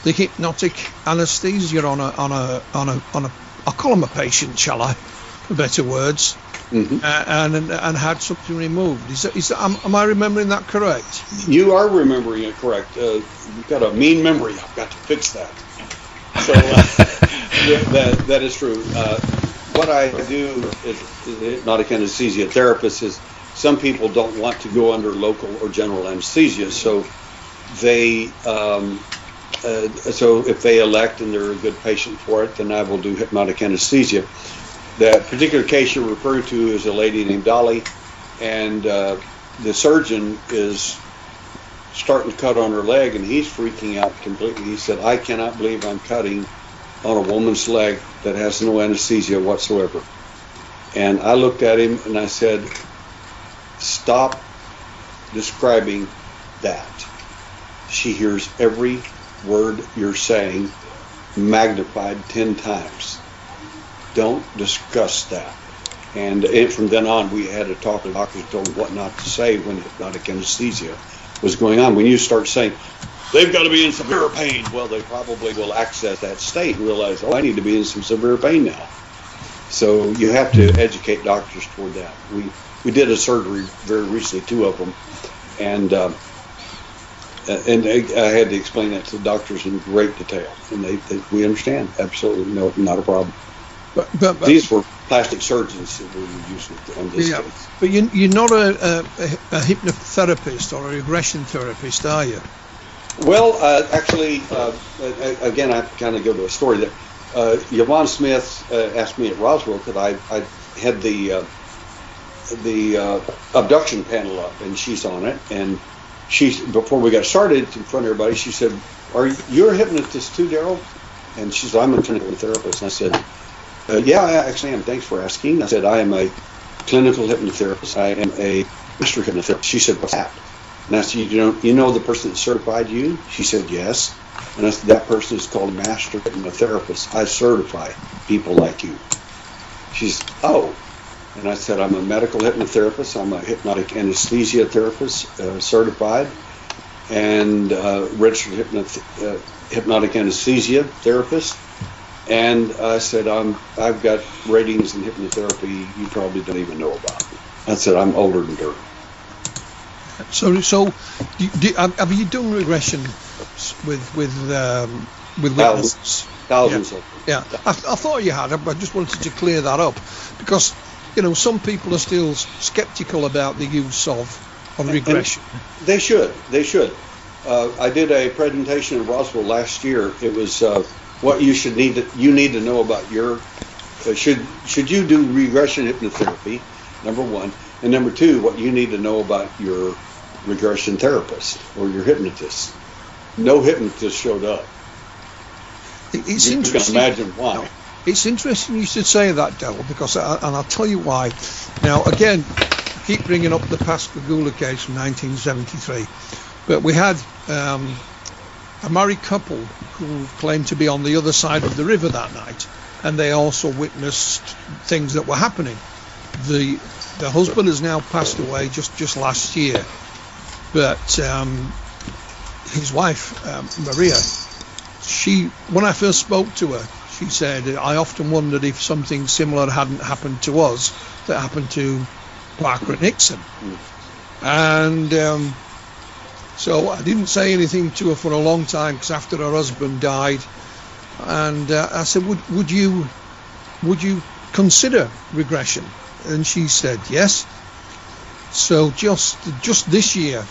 the hypnotic anaesthesia on a I'll call him a patient, shall I, for better words. Mm-hmm. And had something removed. Is that am I remembering that correct? You are remembering it correct. You've got a mean memory. I've got to fix that. So that is true. What I do as a hypnotic anesthesia therapist is some people don't want to go under local or general anesthesia, so they so if they elect and they're a good patient for it, then I will do hypnotic anesthesia. That particular case you're referring to is a lady named Dolly, and the surgeon is starting to cut on her leg, and he's freaking out completely. He said, I cannot believe I'm cutting on a woman's leg that has no anesthesia whatsoever. And I looked at him and I said, stop describing that. She hears every word you're saying magnified 10 times. Don't discuss that. And from then on, we had to talk to doctors, told them what not to say when hypnotic anesthesia was going on. When you start saying, they've got to be in severe pain, well, they probably will access that state and realize, oh, I need to be in some severe pain now. So you have to educate doctors toward that. We did a surgery very recently, 2 of them, and I had to explain that to the doctors in great detail, and we understand, absolutely, no, not a problem. But these were plastic surgeons that were using on this case. But you're not a hypnotherapist or a regression therapist, are you? Well, actually, again, I kind of go to a story that Yvonne Smith asked me at Roswell because I had the abduction panel up, and she's on it. And before we got started in front of everybody, she said, "Are you a hypnotist too, Darryl?" And she said, "I'm a clinical therapist." And I said, "Yeah, I actually am. Thanks for asking." I said, "I am a clinical hypnotherapist. I am a master hypnotherapist." She said, "What's that?" And I said, you know the person that certified you?" She said, "Yes." And I said, "That person is called master hypnotherapist. I certify people like you." She said, "Oh." And I said, "I'm a medical hypnotherapist. I'm a hypnotic anesthesia therapist, certified, and registered hypnotic anesthesia therapist." And I said, I've got ratings in hypnotherapy you probably don't even know about. I said, "I'm older than dirt." So have you done regression with witnesses? Thousands of them. Yeah, I thought you had. I just wanted to clear that up because some people are still skeptical about the use of regression. And they should. I did a presentation in Roswell last year. It was what you need to know about your should you do regression hypnotherapy, number 1, and number 2, what you need to know about your regression therapist or your hypnotist. No hypnotist showed up. It's you interesting. can imagine why. No, it's interesting you should say that, Daryl, because and I'll tell you why. Now, again, I keep bringing up the Pascagoula case from 1973, but we had a married couple who claimed to be on the other side of the river that night, and they also witnessed things that were happening. The husband has now passed away just last year, but his wife, Maria, when I first spoke to her, she said, I often wondered if something similar hadn't happened to us that happened to Parker and Nixon. And so I didn't say anything to her for a long time, because after her husband died, and I said, would you consider regression? And she said yes. So just this year,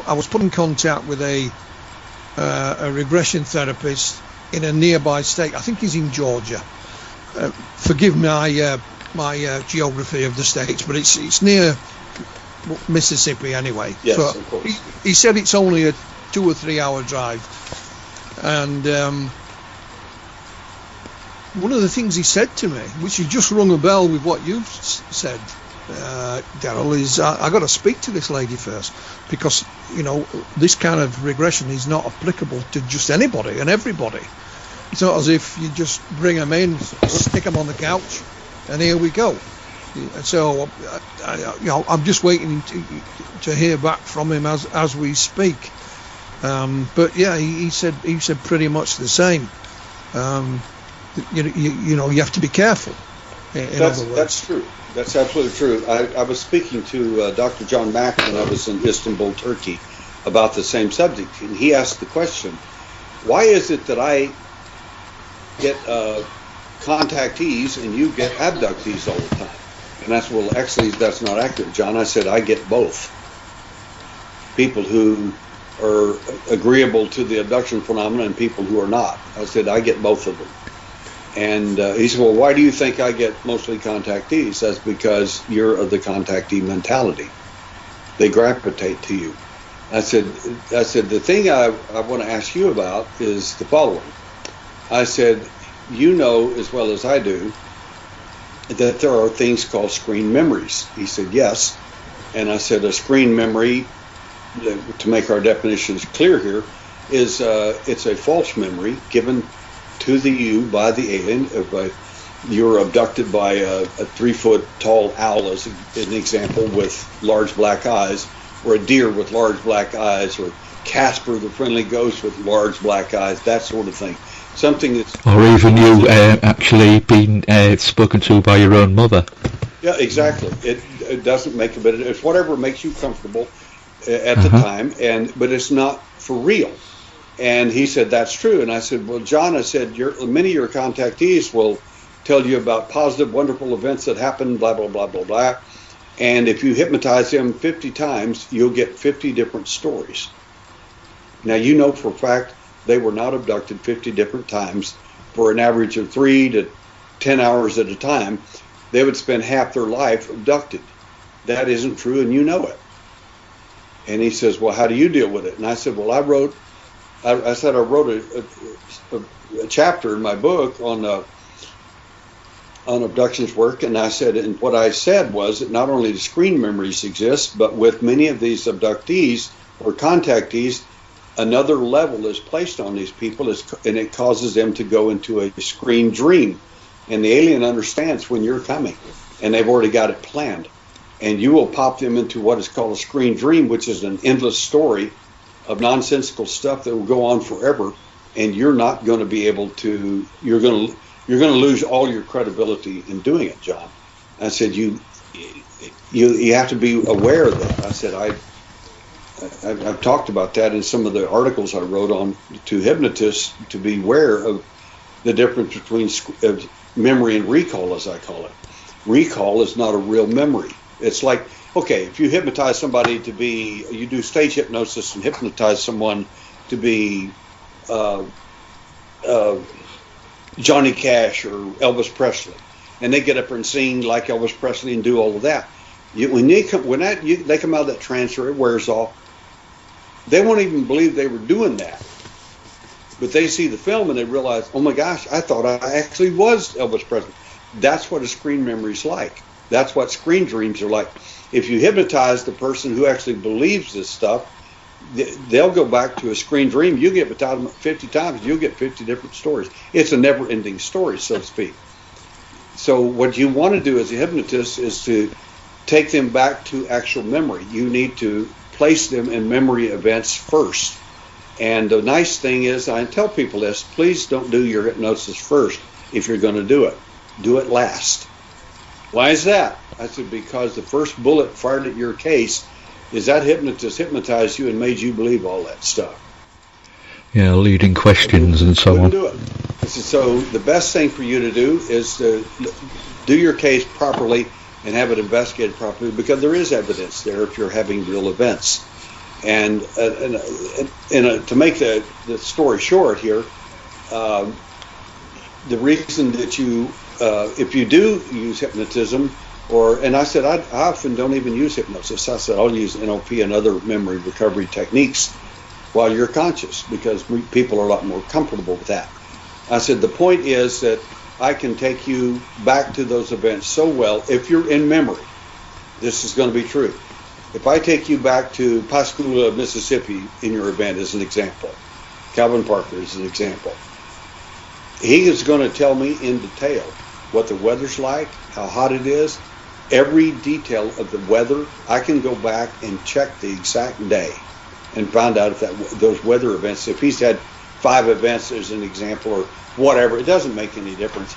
I was put in contact with a regression therapist in a nearby state. I think he's in Georgia. Forgive my geography of the states, but it's near Mississippi anyway. Yes, so of course. He said it's only a 2 or 3 hour drive, and one of the things he said to me, which he just rung a bell with what you've said, Darryl, is I got to speak to this lady first, because this kind of regression is not applicable to just anybody and everybody. It's not as if you just bring them in, stick them on the couch, and here we go. So I'm just waiting to hear back from him as we speak. But yeah, he said pretty much the same. You have to be careful. In other words. That's true. That's absolutely true. I was speaking to Dr. John Mack when I was in Istanbul, Turkey, about the same subject, and he asked the question, why is it that I get contactees and you get abductees all the time? And that's, well, actually, that's not accurate, John. I said I get both. People who are agreeable to the abduction phenomenon and people who are not. I said I get both of them. And he said, well, why do you think I get mostly contactees? That's because you're of the contactee mentality. They gravitate to you. I said, the thing I want to ask you about is the following. I said, you know as well as I do that there are things called screen memories. He said, yes. And I said, a screen memory, to make our definitions clear here, is it's a false memory given to you by the alien. You're abducted by a 3-foot tall owl, as an example, with large black eyes, or a deer with large black eyes, or Casper the friendly ghost with large black eyes, that sort of thing. Something that's... Or even you actually being spoken to by your own mother. Yeah, exactly. It doesn't make a bit of... It's whatever makes you comfortable at the time, but it's not for real. And he said, that's true. And I said, well, John, I said, many of your contactees will tell you about positive, wonderful events that happened, blah, blah, blah, blah, blah. And if you hypnotize them 50 times, you'll get 50 different stories. Now, you know for a fact they were not abducted 50 different times for an average of 3 to 10 hours at a time. They would spend half their life abducted. That isn't true, and you know it. And he says, well, how do you deal with it? And I said, well, I wrote a chapter in my book on abductions work, and I said, and what I said was that not only do screen memories exist, but with many of these abductees or contactees, another level is placed on these people, and it causes them to go into a screen dream. And the alien understands when you're coming, and they've already got it planned. And you will pop them into what is called a screen dream, which is an endless story of nonsensical stuff that will go on forever, and you're not going to be able to. You're going to lose all your credibility in doing it, John. I said you have to be aware of that. I said I've talked about that in some of the articles I wrote on to hypnotists to be aware of the difference between memory and recall, as I call it. Recall is not a real memory. It's like, okay, if you hypnotize somebody you do stage hypnosis and hypnotize someone to be Johnny Cash or Elvis Presley, and they get up and sing like Elvis Presley and do all of that. When they come out of that trance or it wears off, they won't even believe they were doing that. But they see the film and they realize, oh my gosh, I thought I actually was Elvis Presley. That's what a screen memory is like. That's what screen dreams are like. If you hypnotize the person who actually believes this stuff, they'll go back to a screen dream. You get hypnotized 50 times, you'll get 50 different stories. It's a never-ending story, so to speak. So what you want to do as a hypnotist is to take them back to actual memory. You need to place them in memory events first. And the nice thing is, I tell people this, please don't do your hypnosis first if you're going to do it last. Why is that? I said, because the first bullet fired at your case is that hypnotist hypnotized you and made you believe all that stuff. Yeah, leading questions and so on. Do it. I said, so the best thing for you to do is to do your case properly and have it investigated properly, because there is evidence there if you're having real events. And to make the story short here, the reason that you, if you do use hypnotism, and I said, I often don't even use hypnosis. I said, I'll use NLP and other memory recovery techniques while you're conscious, because people are a lot more comfortable with that. I said, the point is that I can take you back to those events so well, if you're in memory, this is going to be true. If I take you back to Pascagoula, Mississippi in your event as an example, Calvin Parker is an example, he is going to tell me in detail what the weather's like, how hot it is, every detail of the weather. I can go back and check the exact day and find out if those weather events, if he's had 5 events as an example or whatever, it doesn't make any difference.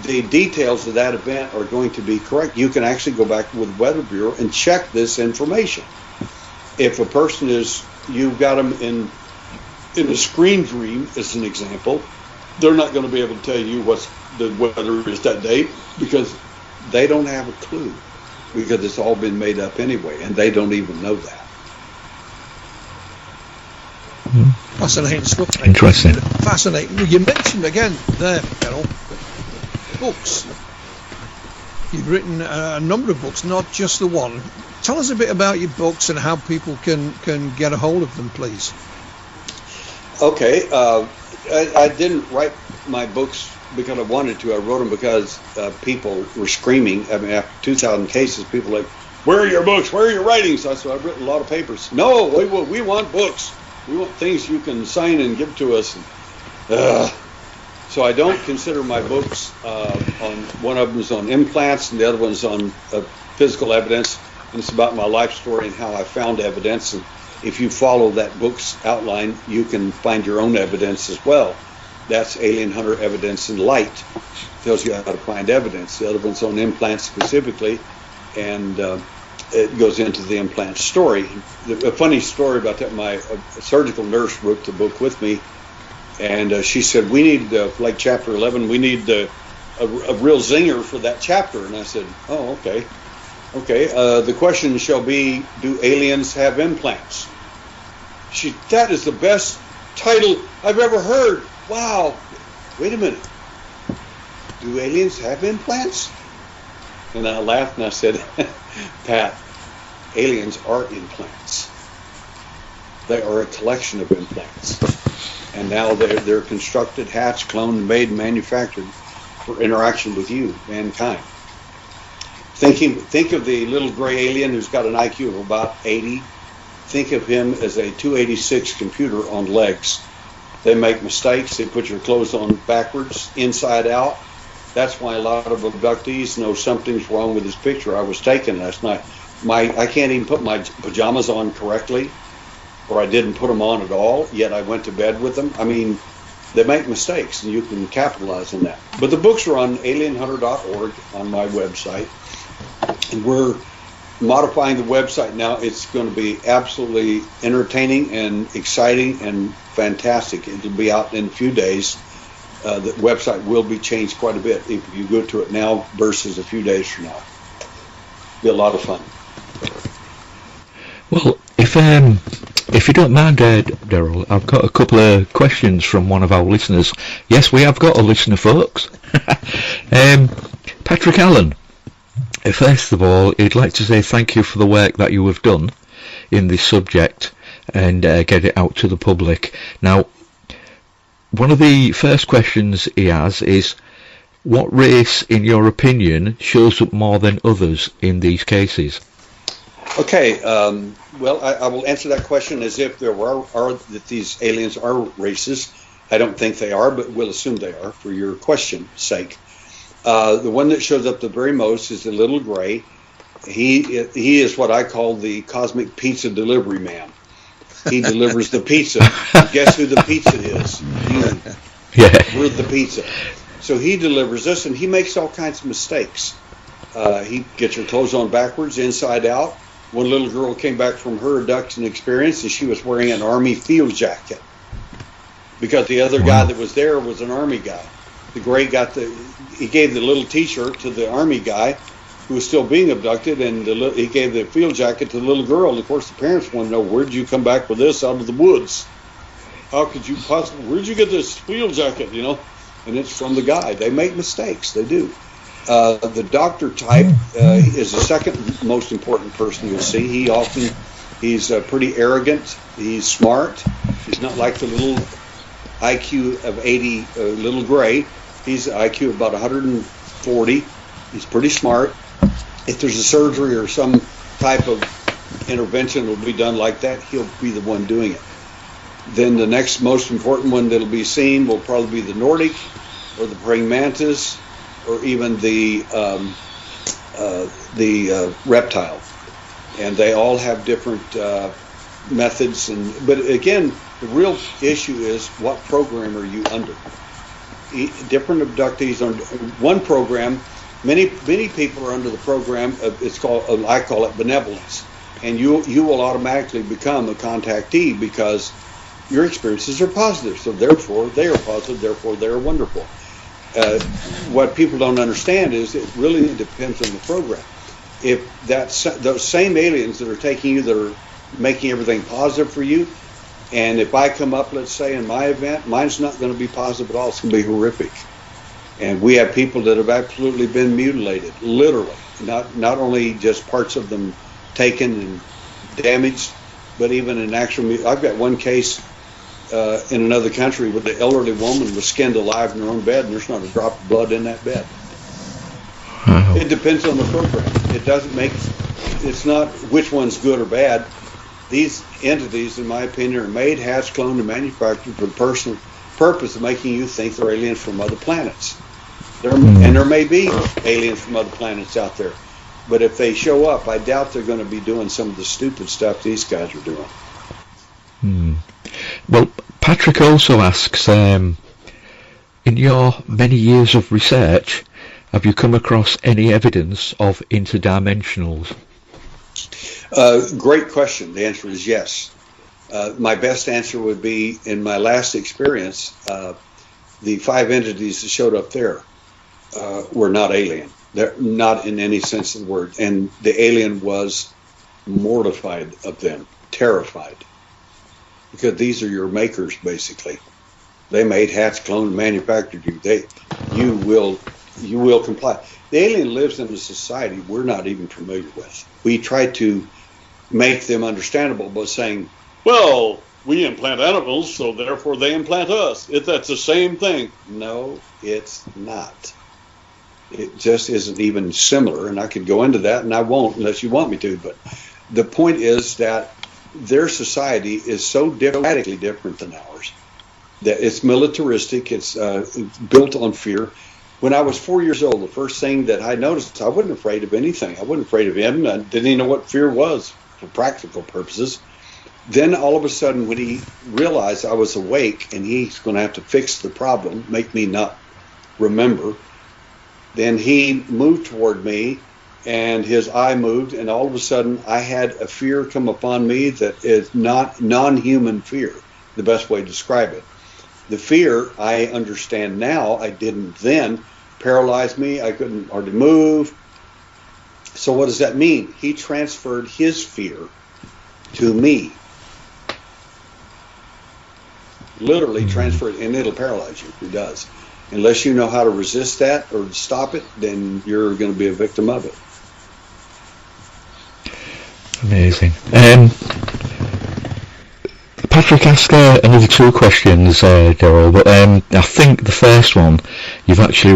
The details of that event are going to be correct. You can actually go back with the Weather Bureau and check this information. If a person you've got them in a screen dream as an example, they're not going to be able to tell you what the weather is that day, because they don't have a clue, because it's all been made up anyway, and they don't even know that. Fascinating stuff. Interesting. Fascinating. You mentioned again there, Darryl, books. You've written a number of books, not just the one. Tell us a bit about your books and how people can get a hold of them, please. Okay. I didn't write my books because I wanted to. I wrote them because people were screaming. I mean, after 2,000 cases, people were like, where are your books? Where are your writings? I said, I've written a lot of papers. No, we want books. We want things you can sign and give to us. So I don't consider my books on, one of them is on implants and the other one's on physical evidence. And it's about my life story and how I found evidence. And if you follow that book's outline, you can find your own evidence as well. That's Alien Hunter Evidence in Light. Tells you how to find evidence. The other one's on implants specifically, and it goes into the implant story. A funny story about that, my surgical nurse wrote the book with me, and she said, we need, like chapter 11, we need a real zinger for that chapter. And I said, oh, okay. Okay, the question shall be, do aliens have implants? That is the best title I've ever heard. Wow. Wait a minute. Do aliens have implants? And I laughed and I said, Pat, aliens are implants. They are a collection of implants. And now they're constructed, hatched, cloned, made, and manufactured for interaction with you, mankind. Think of the little gray alien who's got an IQ of about 80. Think of him as a 286 computer on legs. They make mistakes. They put your clothes on backwards, inside out. That's why a lot of abductees know something's wrong with this picture I was taking last night. I can't even put my pajamas on correctly, or I didn't put them on at all, yet I went to bed with them. I mean, they make mistakes, and you can capitalize on that. But the books are on alienhunter.org on my website, and we're modifying the website now. It's going to be absolutely entertaining and exciting and fantastic. It'll be out in a few days. The website will be changed quite a bit if you go to it now versus a few days from now. Be a lot of fun. Well, if you don't mind, Darryl, I've got a couple of questions from one of our listeners. Yes, we have got a listener, folks. Patrick Allen. First of all, he'd like to say thank you for the work that you have done in this subject and get it out to the public. Now, one of the first questions he has is, what race, in your opinion, shows up more than others in these cases? Okay, well, I will answer that question as if there are that these aliens are races. I don't think they are, but we'll assume they are for your question's sake. The one that shows up the very most is the little gray. He is what I call the cosmic pizza delivery man. He delivers the pizza. Guess who the pizza is? You. Yeah. We're the pizza. So he delivers this, and he makes all kinds of mistakes. He gets her clothes on backwards, inside out. One little girl came back from her abduction experience, and she was wearing an Army field jacket because the other guy that was there was an Army guy. The gray he gave the little T-shirt to the Army guy who was still being abducted, and he gave the field jacket to the little girl. And of course, the parents want to know, where did you come back with this out of the woods? How could you possibly? Where'd you get this field jacket? You know, and it's from the guy. They make mistakes. They do. The doctor type is the second most important person you'll see. He's pretty arrogant. He's smart. He's not like the little IQ of 80 little gray. He's IQ of about 140. He's pretty smart. If there's a surgery or some type of intervention will be done like that, he'll be the one doing it. Then the next most important one that'll be seen will probably be the Nordic or the praying mantis or even the reptile. And they all have different methods. But again, the real issue is what program are you under? Different abductees on one program. Many people are under the program. It's called, I call it benevolence, and you will automatically become a contactee because your experiences are positive. So therefore, they are positive. Therefore, they are wonderful. What people don't understand is it really depends on the program. If those same aliens that are taking you, that are making everything positive for you, and if I come up, let's say, in my event, mine's not going to be positive at all. It's going to be horrific. And we have people that have absolutely been mutilated, literally. Not only just parts of them taken and damaged, but even an actual. I've got one case in another country where the elderly woman was skinned alive in her own bed, and there's not a drop of blood in that bed. Wow. It depends on the program. It doesn't make. It's not which one's good or bad. These entities, in my opinion, are made, hatched, cloned, and manufactured for the personal purpose of making you think they're aliens from other planets. And there may be aliens from other planets out there. But if they show up, I doubt they're going to be doing some of the stupid stuff these guys are doing. Well, Patrick also asks, in your many years of research, have you come across any evidence of interdimensionals? Great question. The answer is yes. My best answer would be, in my last experience, the 5 entities that showed up there were not alien. They're not in any sense of the word. And the alien was mortified of them, terrified. Because these are your makers, basically. They made, hatched, cloned, and manufactured you. You will comply. The alien lives in a society we're not even familiar with. We try to make them understandable by saying, well, we implant animals, so therefore they implant us. That's the same thing. No, it's not. It just isn't even similar, and I could go into that, and I won't unless you want me to. But the point is that their society is so radically different than ours that it's militaristic. It's built on fear. When I was 4 years old, the first thing that I noticed, I wasn't afraid of anything. I wasn't afraid of him. I didn't even know what fear was for practical purposes. Then all of a sudden, when he realized I was awake and he's going to have to fix the problem, make me not remember, then he moved toward me and his eye moved, and all of a sudden I had a fear come upon me that is not non-human fear, the best way to describe it. The fear I understand now, I didn't then, paralyzed me, I couldn't hardly move. So what does that mean? He transferred his fear to me. Literally transferred, and it'll paralyze you if it does. Unless you know how to resist that or stop it, then you're going to be a victim of it. Amazing. Patrick asked another 2 questions, Daryl, but I think the first one you've answered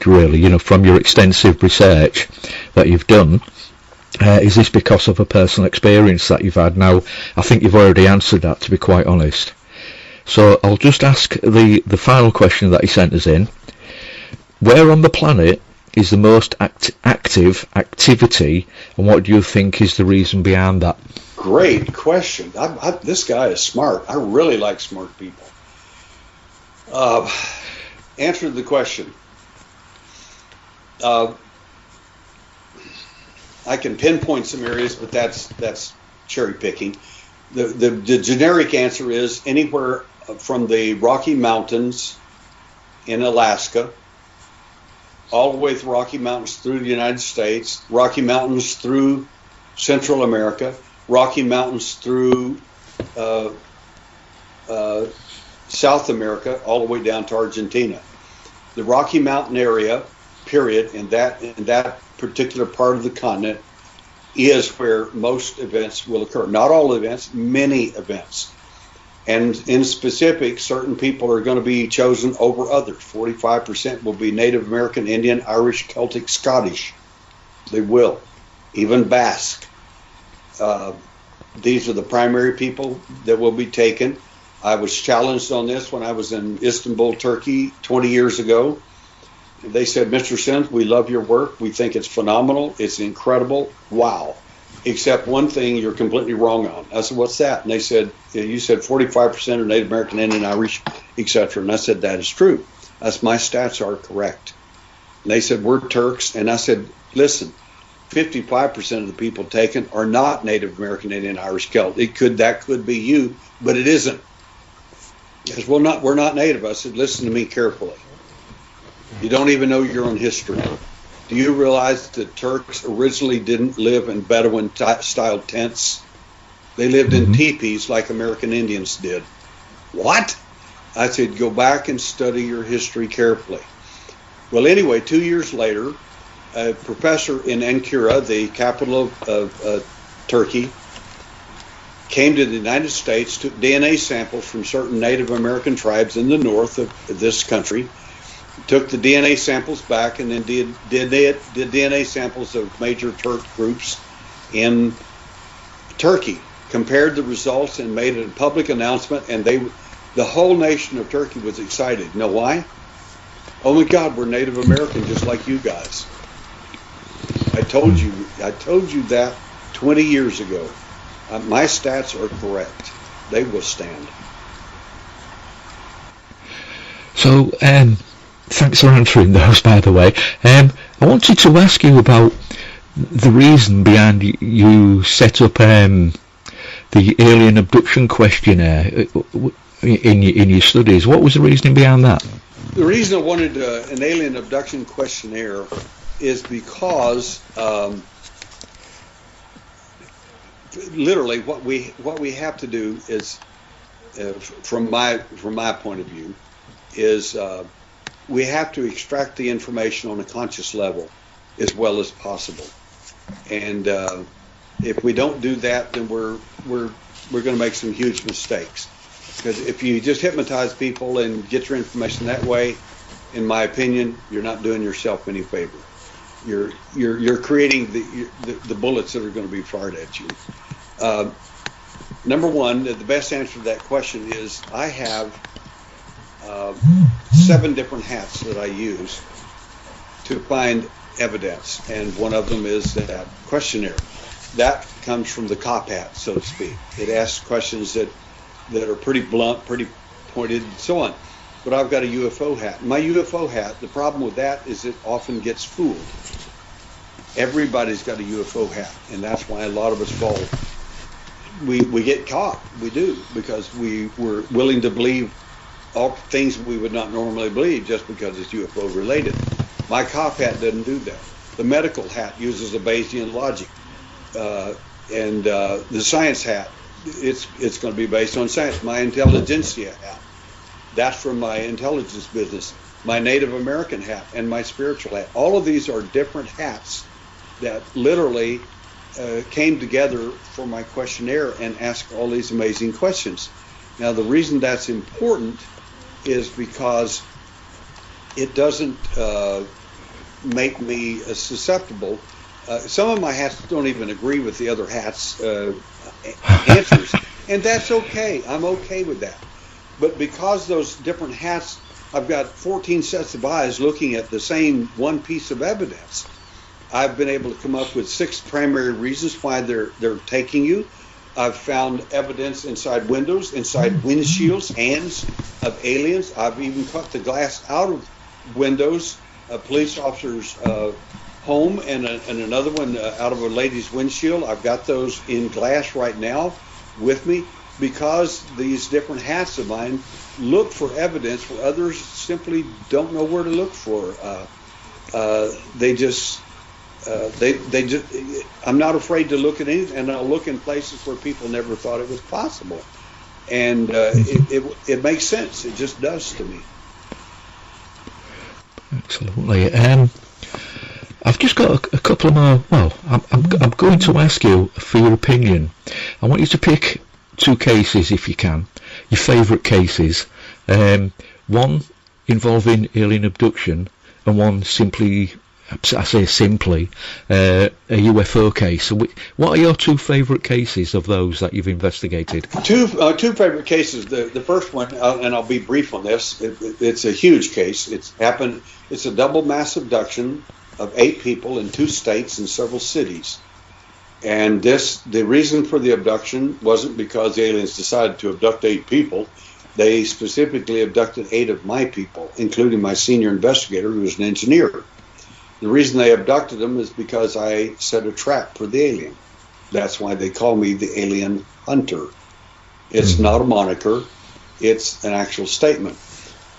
really, from your extensive research that you've done. Is this because of a personal experience that you've had? Now, I think you've already answered that, to be quite honest. So I'll just ask the final question that he sent us in. Where on the planet is the most active activity, and what do you think is the reason behind that? Great question. This guy is smart. I really like smart people. answer the question. I can pinpoint some areas, but that's cherry picking. The generic answer is anywhere from the Rocky Mountains in Alaska, all the way through Rocky Mountains through the United States, Rocky Mountains through Central America, Rocky Mountains through South America, all the way down to Argentina. The Rocky Mountain area, period, in that particular part of the continent is where most events will occur. Not all events, many events. And in specific, certain people are going to be chosen over others. 45% will be Native American, Indian, Irish, Celtic, Scottish. They will. Even Basque. These are the primary people that will be taken. I was challenged on this when I was in Istanbul, Turkey 20 years ago. They said, Mr. Sims, we love your work. We think it's phenomenal. It's incredible. Wow. Except one thing you're completely wrong on. I said, what's that? And they said, you said 45% are Native American, Indian, Irish, etc. And I said, that is true. That's my stats are correct. And they said, we're Turks. And I said, listen, 55% of the people taken are not Native American, Indian, Irish, Celt. That could be you, but it isn't. Because we're not Native. I said, listen to me carefully. You don't even know your own history. Do you realize that Turks originally didn't live in Bedouin-style tents? They lived in teepees like American Indians did. What? I said, go back and study your history carefully. Well, anyway, 2 years later, a professor in Ankara, the capital of Turkey, came to the United States, took DNA samples from certain Native American tribes in the north of this country, took the DNA samples back, and then did DNA samples of major Turk groups in Turkey, compared the results and made a public announcement, and the whole nation of Turkey was excited. You know why? Oh my God, we're Native American just like you guys. I told you that 20 years ago. My stats are correct. They will stand. So, thanks for answering those, by the way. I wanted to ask you about the reason behind you set up the alien abduction questionnaire in your studies. What was the reasoning behind that? The reason I wanted an alien abduction questionnaire is because literally what we have to do is, from my point of view, is we have to extract the information on a conscious level as well as possible. And if we don't do that, then we're going to make some huge mistakes. Because if you just hypnotize people and get your information that way, in my opinion, you're not doing yourself any favor. You're creating the bullets that are going to be fired at you. Number one, the best answer to that question is I have 7 different hats that I use to find evidence, and one of them is that questionnaire. That comes from the cop hat, so to speak. It asks questions that are pretty blunt, pretty pointed, and so on. But I've got a UFO hat. My UFO hat, the problem with that is it often gets fooled. Everybody's got a UFO hat, and that's why a lot of us fall. We get caught. We do, because we're willing to believe all things we would not normally believe just because it's UFO related. My cop hat doesn't do that. The medical hat uses a Bayesian logic, and the science hat, it's going to be based on science. My intelligentsia hat, that's from my intelligence business. My Native American hat and my spiritual hat. All of these are different hats that literally came together for my questionnaire and asked all these amazing questions. Now, the reason that's important is because it doesn't make me susceptible. Some of my hats don't even agree with the other hats' answers, and that's okay. I'm okay with that. But because those different hats, I've got 14 sets of eyes looking at the same one piece of evidence. I've been able to come up with 6 primary reasons why they're taking you. I've found evidence inside windows, inside windshields, hands of aliens. I've even cut the glass out of windows, a police officer's home, and another one out of a lady's windshield. I've got those in glass right now with me, because these different hats of mine look for evidence where others simply don't know where to look for. They just I'm not afraid to look at anything, and I'll look in places where people never thought it was possible. And it makes sense. It just does to me. Absolutely. I've just got a couple of more. Well, I'm going to ask you for your opinion. I want you to pick two cases, if you can, your favourite cases. One involving alien abduction, and one simply, I say simply, a UFO case. So what are your two favourite cases of those that you've investigated? Two favourite cases. The first one, and I'll be brief on this. It's a huge case. It's happened. It's a double mass abduction of 8 people in 2 states and several cities. And the reason for the abduction wasn't because the aliens decided to abduct 8 people. They specifically abducted 8 of my people, including my senior investigator, who was an engineer. The reason they abducted them is because I set a trap for the alien. That's why they call me the alien hunter. It's not a moniker. It's an actual statement.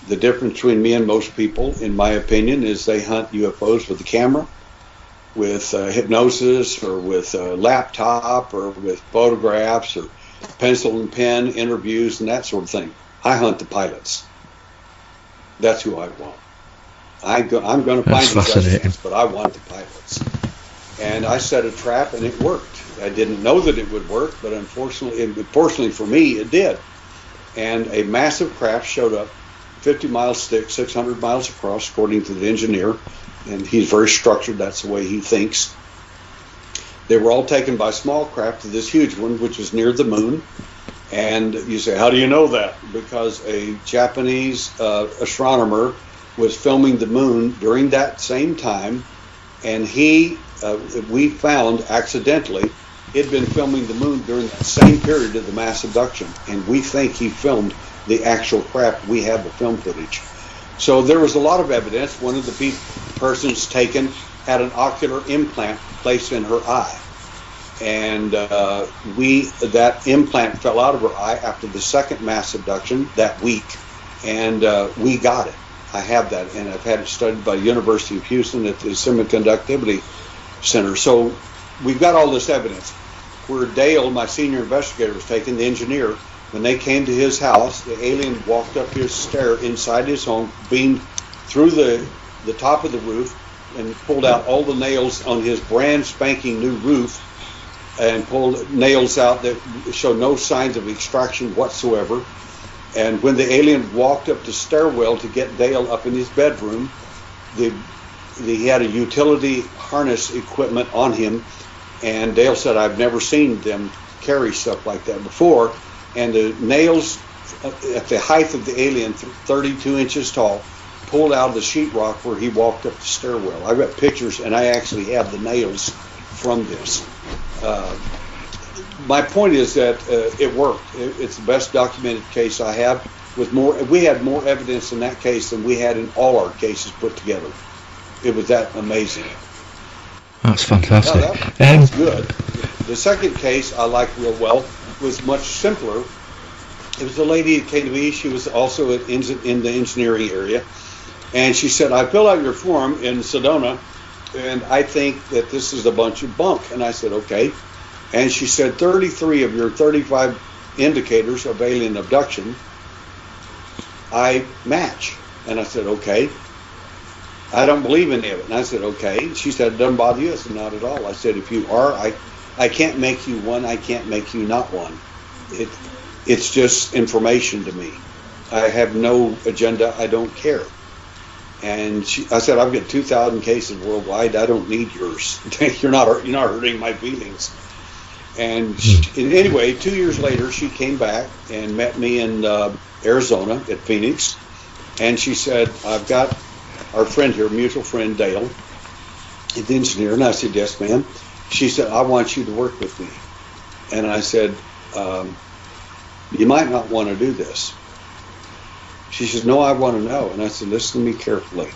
The difference between me and most people, in my opinion, is they hunt UFOs with a camera, with hypnosis, or with a laptop, or with photographs, or pencil and pen interviews, and that sort of thing. I hunt the pilots. That's who I want. I'm going to find the suspects, but I want the pilots. And I set a trap, and it worked. I didn't know that it would work, but fortunately for me, it did. And a massive craft showed up, 50 miles thick, 600 miles across, according to the engineer. And he's very structured. That's the way he thinks. They were all taken by small craft to this huge one, which was near the moon. And you say, how do you know that? Because a Japanese astronomer was filming the moon during that same time, and we found accidentally he'd been filming the moon during that same period of the mass abduction, and we think he filmed the actual craft. We have the film footage. So there was a lot of evidence. One of the persons taken had an ocular implant placed in her eye, and that implant fell out of her eye after the second mass abduction that week, and we got it. I have that, and I've had it studied by the University of Houston at the Semiconductivity Center. So we've got all this evidence. Where Dale, my senior investigator, was taken, the engineer, when they came to his house, the alien walked up his stair inside his home, beamed through the top of the roof, and pulled out all the nails on his brand spanking new roof, and pulled nails out that showed no signs of extraction whatsoever. And when the alien walked up the stairwell to get Dale up in his bedroom, he had a utility harness equipment on him, and Dale said, I've never seen them carry stuff like that before. And the nails at the height of the alien, 32 inches tall, pulled out of the sheetrock where he walked up the stairwell. I've got pictures, and I actually have the nails from this. My point is that it worked. It's the best documented case I have. We had more evidence in that case than we had in all our cases put together. It was that amazing. That's fantastic. No, that's good. The second case I liked real well was much simpler. It was a lady that came to me. She was also in the engineering area. And she said, I filled out your form in Sedona, and I think that this is a bunch of bunk. And I said, okay. And she said, 33 of your 35 indicators of alien abduction, I match. And I said, okay. I don't believe any of it. And I said, okay. She said, it doesn't bother you? I said, not at all. I said, if you are, I can't make you one. I can't make you not one. It's just information to me. I have no agenda. I don't care. And I said, I've got 2,000 cases worldwide. I don't need yours. You're not hurting my feelings. And anyway, 2 years later, she came back and met me in Arizona at Phoenix. And she said, I've got our friend here, mutual friend Dale, the engineer. And I said, yes, ma'am. She said, I want you to work with me. And I said, you might not want to do this. She says, no, I want to know. And I said, listen to me carefully.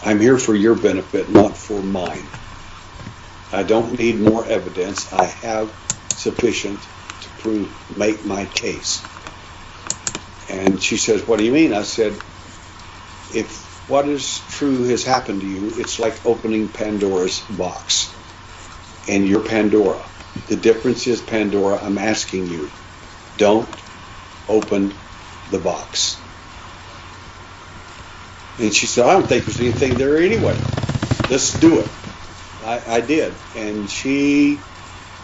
I'm here for your benefit, not for mine. I don't need more evidence. I have sufficient to make my case. And she says, what do you mean? I said, if what is true has happened to you, it's like opening Pandora's box. And you're Pandora. The difference is, Pandora, I'm asking you, don't open the box. And she said, I don't think there's anything there anyway. Let's do it. I did. And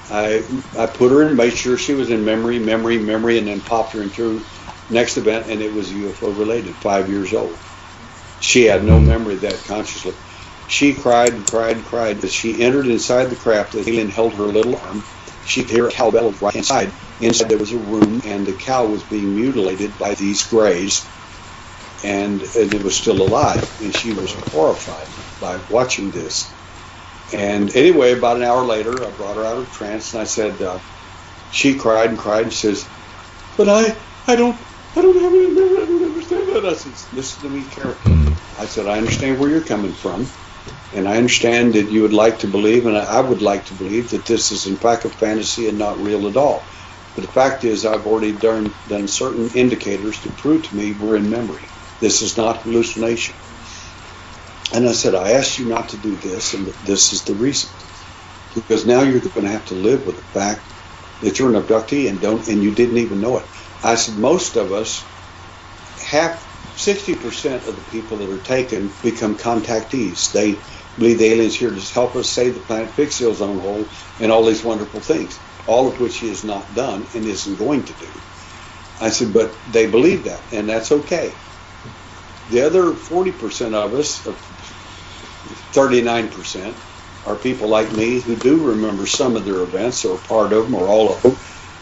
I put her in, made sure she was in memory, and then popped her into next event, and it was UFO related, 5 years old. She had no memory of that consciously. She cried and cried and cried. As she entered inside the craft, the alien held her little arm. She'd hear a cow bellow right inside. Inside there was a room, and the cow was being mutilated by these grays, and it was still alive. And she was horrified by watching this. And anyway, about an hour later, I brought her out of trance, and I said, she cried and cried, and says, but I don't have any memory, I don't understand that. I said, listen to me carefully. I said, I understand where you're coming from, and I understand that you would like to believe, and I would like to believe, that this is in fact a fantasy and not real at all. But the fact is, I've already done certain indicators to prove to me we're in memory. This is not hallucination. And I said, I asked you not to do this, and this is the reason. Because now you're going to have to live with the fact that you're an abductee and you didn't even know it. I said, most of us, 60% of the people that are taken become contactees. They believe the alien's here to help us save the planet, fix the ozone hole, and all these wonderful things, all of which he has not done and isn't going to do. I said, but they believe that, and that's okay. The other 40% of us, 39%, are people like me who do remember some of their events, or part of them, or all of them,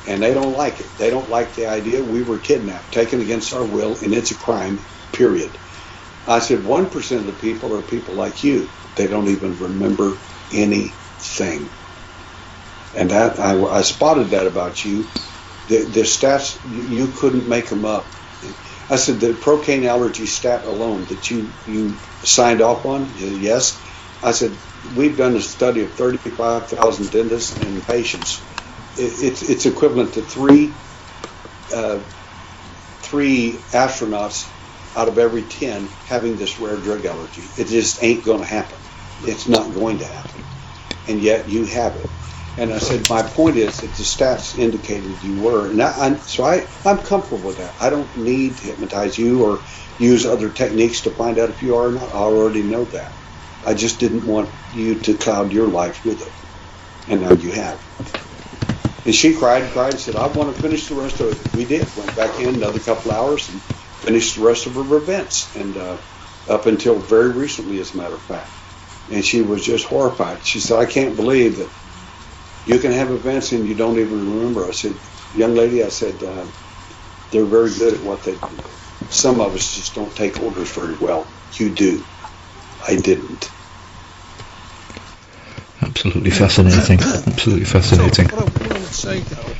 and they don't like it. They don't like the idea we were kidnapped, taken against our will, and it's a crime, period. I said, 1% of the people are people like you. They don't even remember anything. And that I spotted that about you. The stats, you couldn't make them up. I said, the procaine allergy stat alone that you signed off on, yes. I said, we've done a study of 35,000 dentists and patients. It's equivalent to three astronauts out of every 10 having this rare drug allergy. It just ain't going to happen. It's not going to happen. And yet you have it. And I said, my point is that the stats indicated you were. And I'm comfortable with that. I don't need to hypnotize you or use other techniques to find out if you are or not. I already know that. I just didn't want you to cloud your life with it. And now you have. And she cried and said, I want to finish the rest of it. We did. Went back in another couple hours and finished the rest of her events. And up until very recently, as a matter of fact. And she was just horrified. She said, I can't believe that you can have events and you don't even remember. I said, young lady, I said, they're very good at what they do. Some of us just don't take orders very well. You do. I didn't. Absolutely fascinating. Absolutely fascinating. So what I would say, though,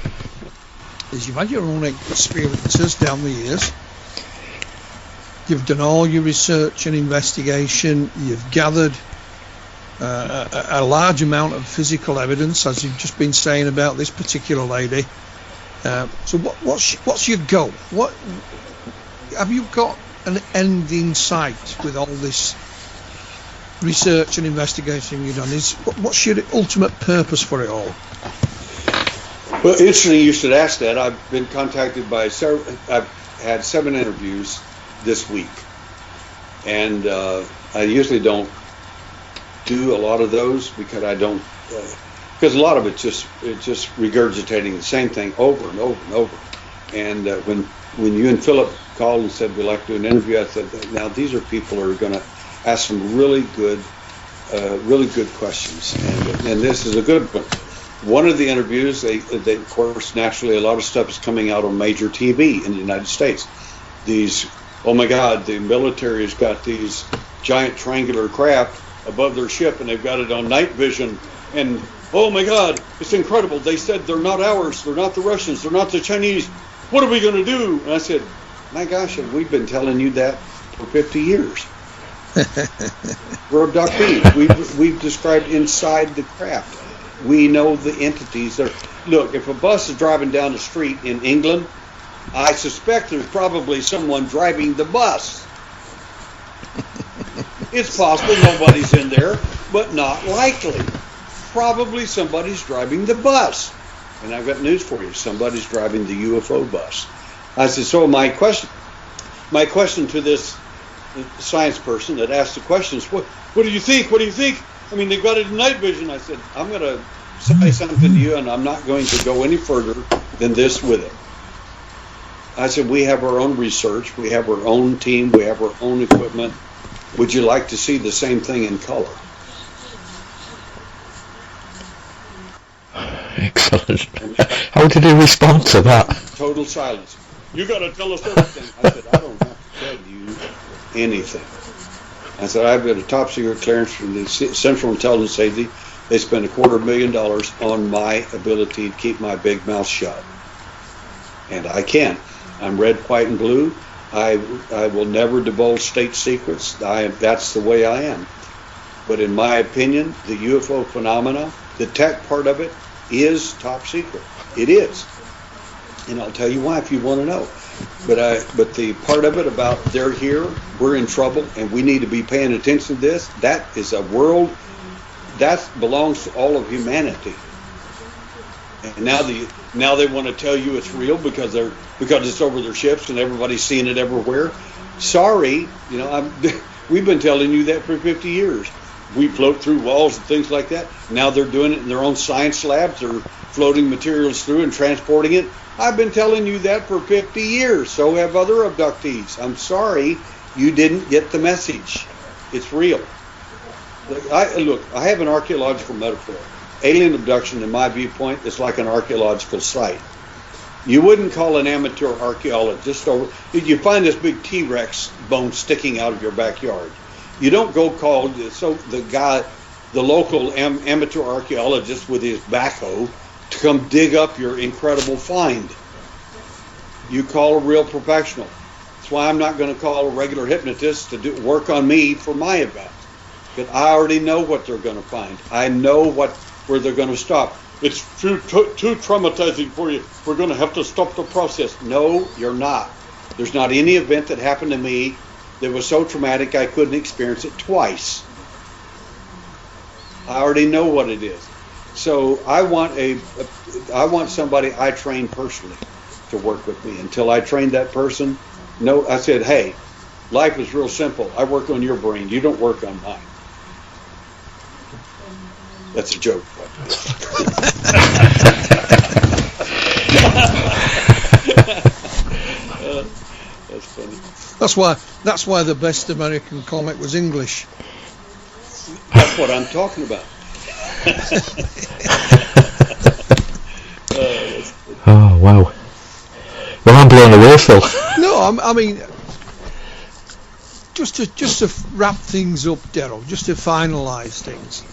is you've had your own experiences down the years. You've done all your research and investigation. You've gathered a large amount of physical evidence, as you've just been saying about this particular lady. So what's your goal? What have you got an end in sight with all this research and investigation you've done? What's your ultimate purpose for it all? Well, interesting you should ask that. I've been contacted by I've had 7 interviews this week, and I usually don't do a lot of those because I don't, because a lot of it's just regurgitating the same thing over and over and over. And when you and Philip called and said we'd like to do an interview, I said, now these are people who are going to ask some really good questions, and this is a good one. One of the interviews, they of course, naturally, a lot of stuff is coming out on major TV in the United States. These, oh my God, the military has got these giant triangular craft above their ship, and they've got it on night vision. And oh my God, it's incredible. They said they're not ours, they're not the Russians, they're not the Chinese. What are we going to do? And I said, my gosh, we've been telling you that for 50 years. We're abductees. We've described inside the craft. We know the entities. Look, if a bus is driving down the street in England, I suspect there's probably someone driving the bus. It's possible nobody's in there, but not likely. Probably somebody's driving the bus. And I've got news for you. Somebody's driving the UFO bus. I said, so my question to this science person that asked the questions, what do you think? What do you think? I mean, they've got it in night vision. I said, I'm going to say something to you, and I'm not going to go any further than this with it. I said, we have our own research. We have our own team. We have our own equipment. Would you like to see the same thing in color? Excellent. How did he respond to that? Total silence. You got to tell us everything. I said, I don't have to tell you anything. I said, I've got a top secret clearance from the Central Intelligence Agency. They spent $250,000 on my ability to keep my big mouth shut. And I can. I'm red, white, and blue. I will never divulge state secrets. That's the way I am. But in my opinion, the UFO phenomena, the tech part of it, is top secret. It is. And I'll tell you why if you want to know. But the part of it about they're here, we're in trouble, and we need to be paying attention to this, that is a world that belongs to all of humanity. And now they want to tell you it's real because it's over their ships and everybody's seeing it everywhere. Sorry, we've been telling you that for 50 years. We float through walls and things like that. Now they're doing it in their own science labs. They're floating materials through and transporting it. I've been telling you that for 50 years. So have other abductees. I'm sorry you didn't get the message. It's real. I have an archaeological metaphor. Alien abduction, in my viewpoint, is like an archaeological site. You wouldn't call an amateur archaeologist you find this big T-Rex bone sticking out of your backyard. You don't go call the local amateur archaeologist with his backhoe to come dig up your incredible find. You call a real professional. That's why I'm not going to call a regular hypnotist to work on me for my event. Because I already know what they're going to find. I know where they're going to stop. It's too traumatizing for you. We're going to have to stop the process. No, you're not. There's not any event that happened to me that was so traumatic I couldn't experience it twice. I already know what it is. So I want somebody I train personally to work with me. Until I train that person, no, I said, hey, life is real simple. I work on your brain. You don't work on mine. That's a joke. That's funny. That's why the best American comic was English. That's what I'm talking about. Oh wow! Well, I'm blown away, Phil. No, I mean, just to wrap things up, Daryl, just to finalise things.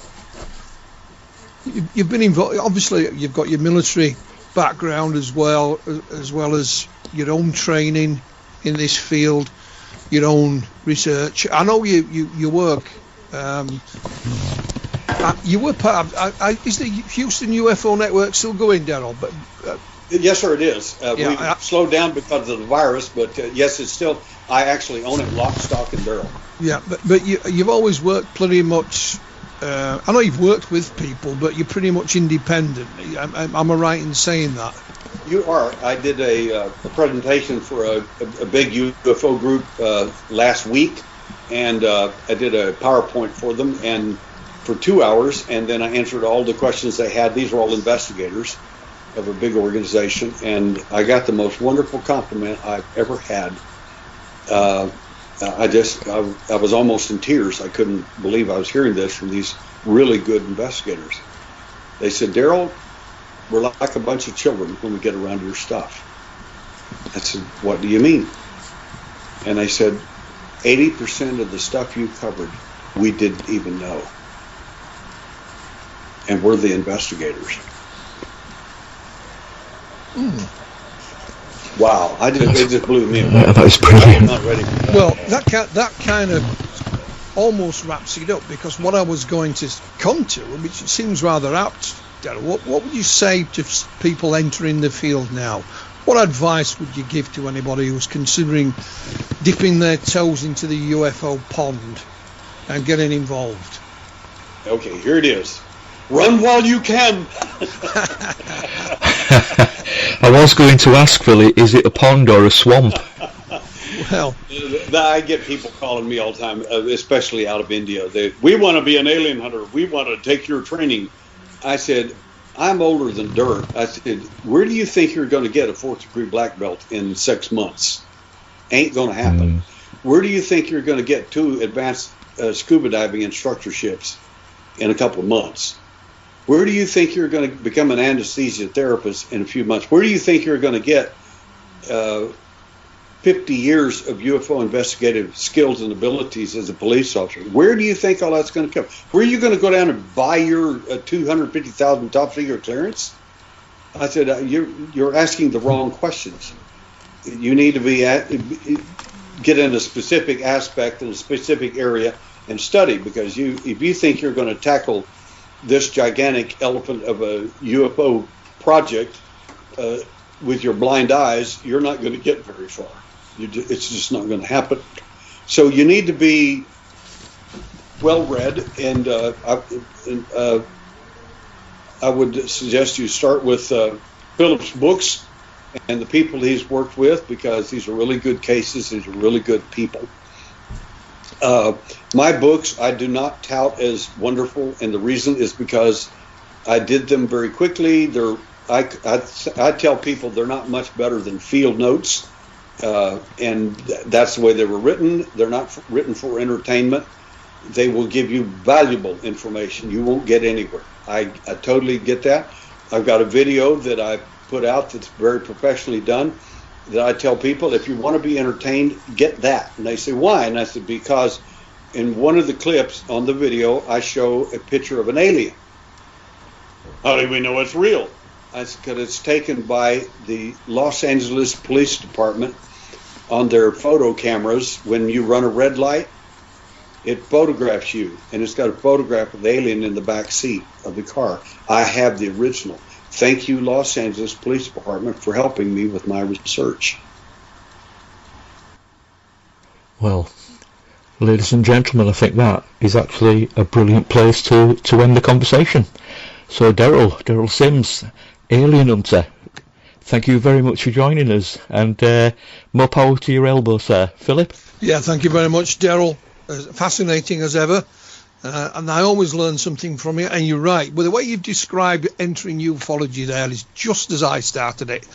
You've been involved. Obviously, you've got your military background as well as your own training in this field, your own research. I know you work. You were part of. Is the Houston UFO network still going, Daryl? But yes, sir, it is. We've slowed down because of the virus, but yes, it's still. I actually own it, lock, stock, and barrel. Yeah, but you've always worked pretty much. I know you've worked with people, but you're pretty much independent. Am I right in saying that? You are. I did a presentation for a big UFO group last week, and I did a PowerPoint for them and for 2 hours, and then I answered all the questions they had. These were all investigators of a big organization, and I got the most wonderful compliment I've ever had. I was almost in tears. I couldn't believe I was hearing this from these really good investigators. They said, Daryl, we're like a bunch of children when we get around to your stuff. I said, what do you mean? And they said, 80% of the stuff you covered we didn't even know. And we're the investigators. Wow, it just blew me away. That was brilliant. I'm not ready for that. Well, that kind of almost wraps it up, because what I was going to come to, which seems rather apt, Darryl, what would you say to people entering the field now? What advice would you give to anybody who's considering dipping their toes into the UFO pond and getting involved? Okay, here it is. Run while you can. I was going to ask, Philly, is it a pond or a swamp? Well, I get people calling me all the time, especially out of India. We want to be an alien hunter. We want to take your training. I said, I'm older than dirt. I said, where do you think you're going to get a 4th degree black belt in 6 months? Ain't going to happen. Where do you think you're going to get 2 advanced scuba diving instructorships in a couple of months? Where do you think you're going to become an anesthesia therapist in a few months? Where do you think you're going to get 50 years of UFO investigative skills and abilities as a police officer? Where do you think all that's going to come? Where are you going to go down and buy your $250,000 top secret clearance? I said, you're asking the wrong questions. You need to get in a specific aspect in a specific area and study, because if you think you're going to tackle this gigantic elephant of a UFO project with your blind eyes, you're not going to get very far. It's just not going to happen. So you need to be well read, and I would suggest you start with Philip's books and the people he's worked with, because these are really good cases. These are really good people. My books I do not tout as wonderful, and the reason is because I did them very quickly. I tell people they're not much better than field notes, and that's the way they were written. They're not written for entertainment. They will give you valuable information you won't get anywhere. I totally get that. I've got a video that I put out that's very professionally done, that I tell people, if you want to be entertained, get that. And they say, why? And I said, because in one of the clips on the video, I show a picture of an alien. How do we know it's real? I said, because it's taken by the Los Angeles Police Department on their photo cameras. When you run a red light, it photographs you, and it's got a photograph of the alien in the back seat of the car. I have the original. Thank you, Los Angeles Police Department, for helping me with my research. Well, ladies and gentlemen, I think that is actually a brilliant place to end the conversation. So Daryl Sims, Alien Hunter, thank you very much for joining us, and more power to your elbow, sir. Philip? Yeah, thank you very much, Daryl. Fascinating as ever. And I always learn something from you, and you're right. Well, the way you've described entering ufology there is just as I started it.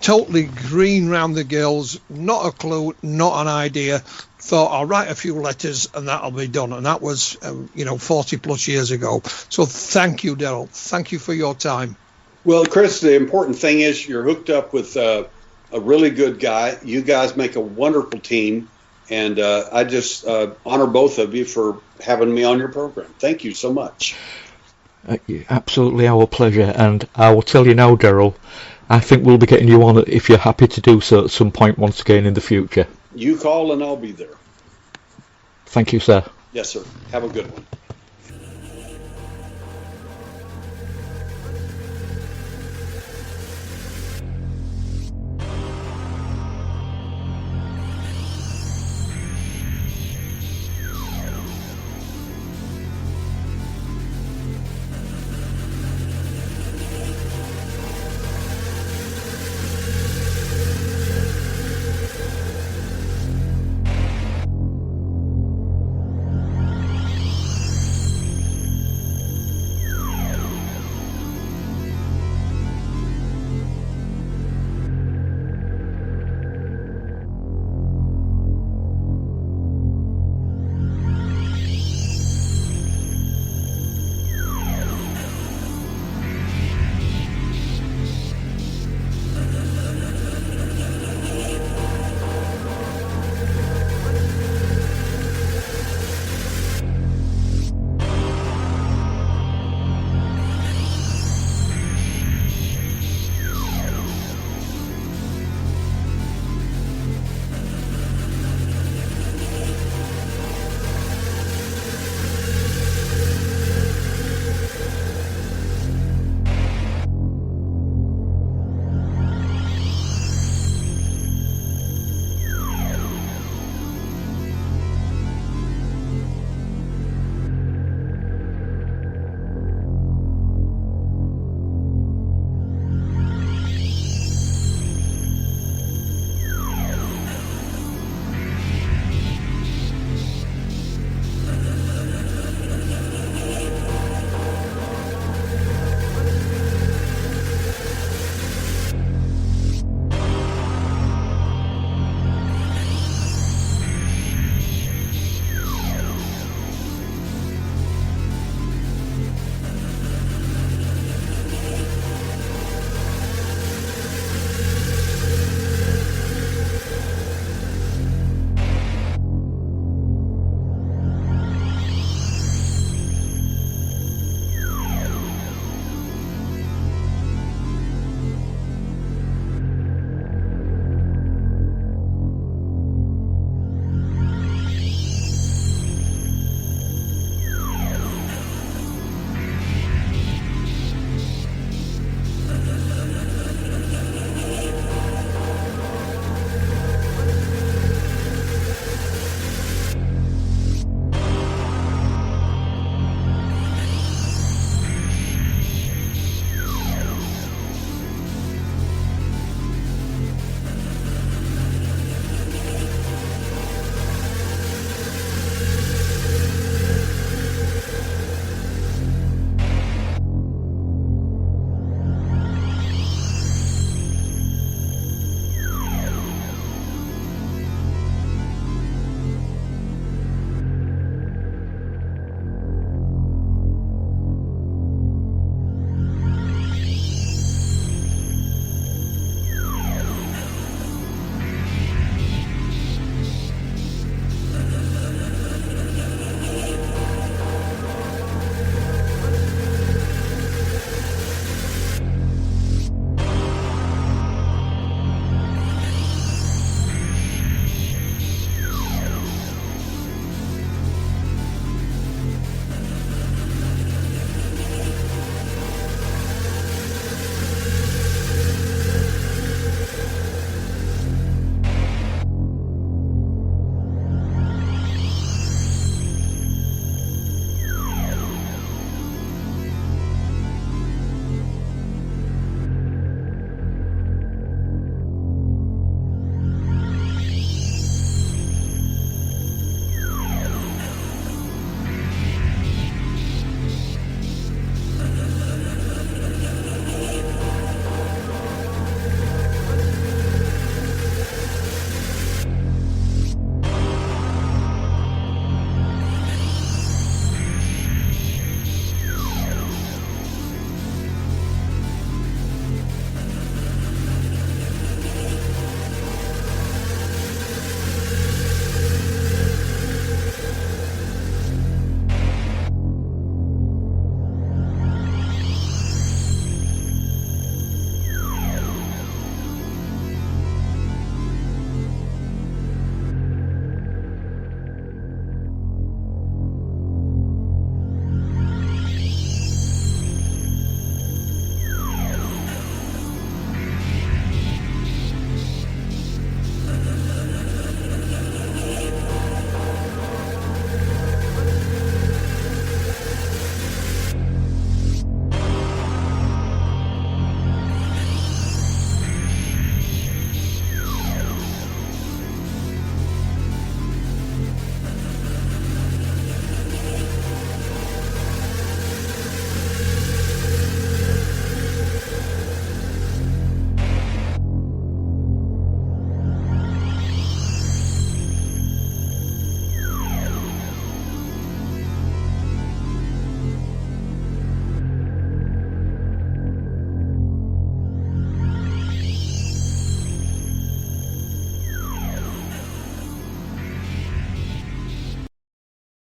Totally green round the gills, not a clue, not an idea. Thought I'll write a few letters and that'll be done. And that was, 40 plus years ago. So thank you, Daryl. Thank you for your time. Well, Chris, the important thing is you're hooked up with a really good guy. You guys make a wonderful team. And I just honor both of you for having me on your program. Thank you so much. Absolutely our pleasure. And I will tell you now, Daryl, I think we'll be getting you on if you're happy to do so at some point once again in the future. You call and I'll be there. Thank you, sir. Yes, sir. Have a good one.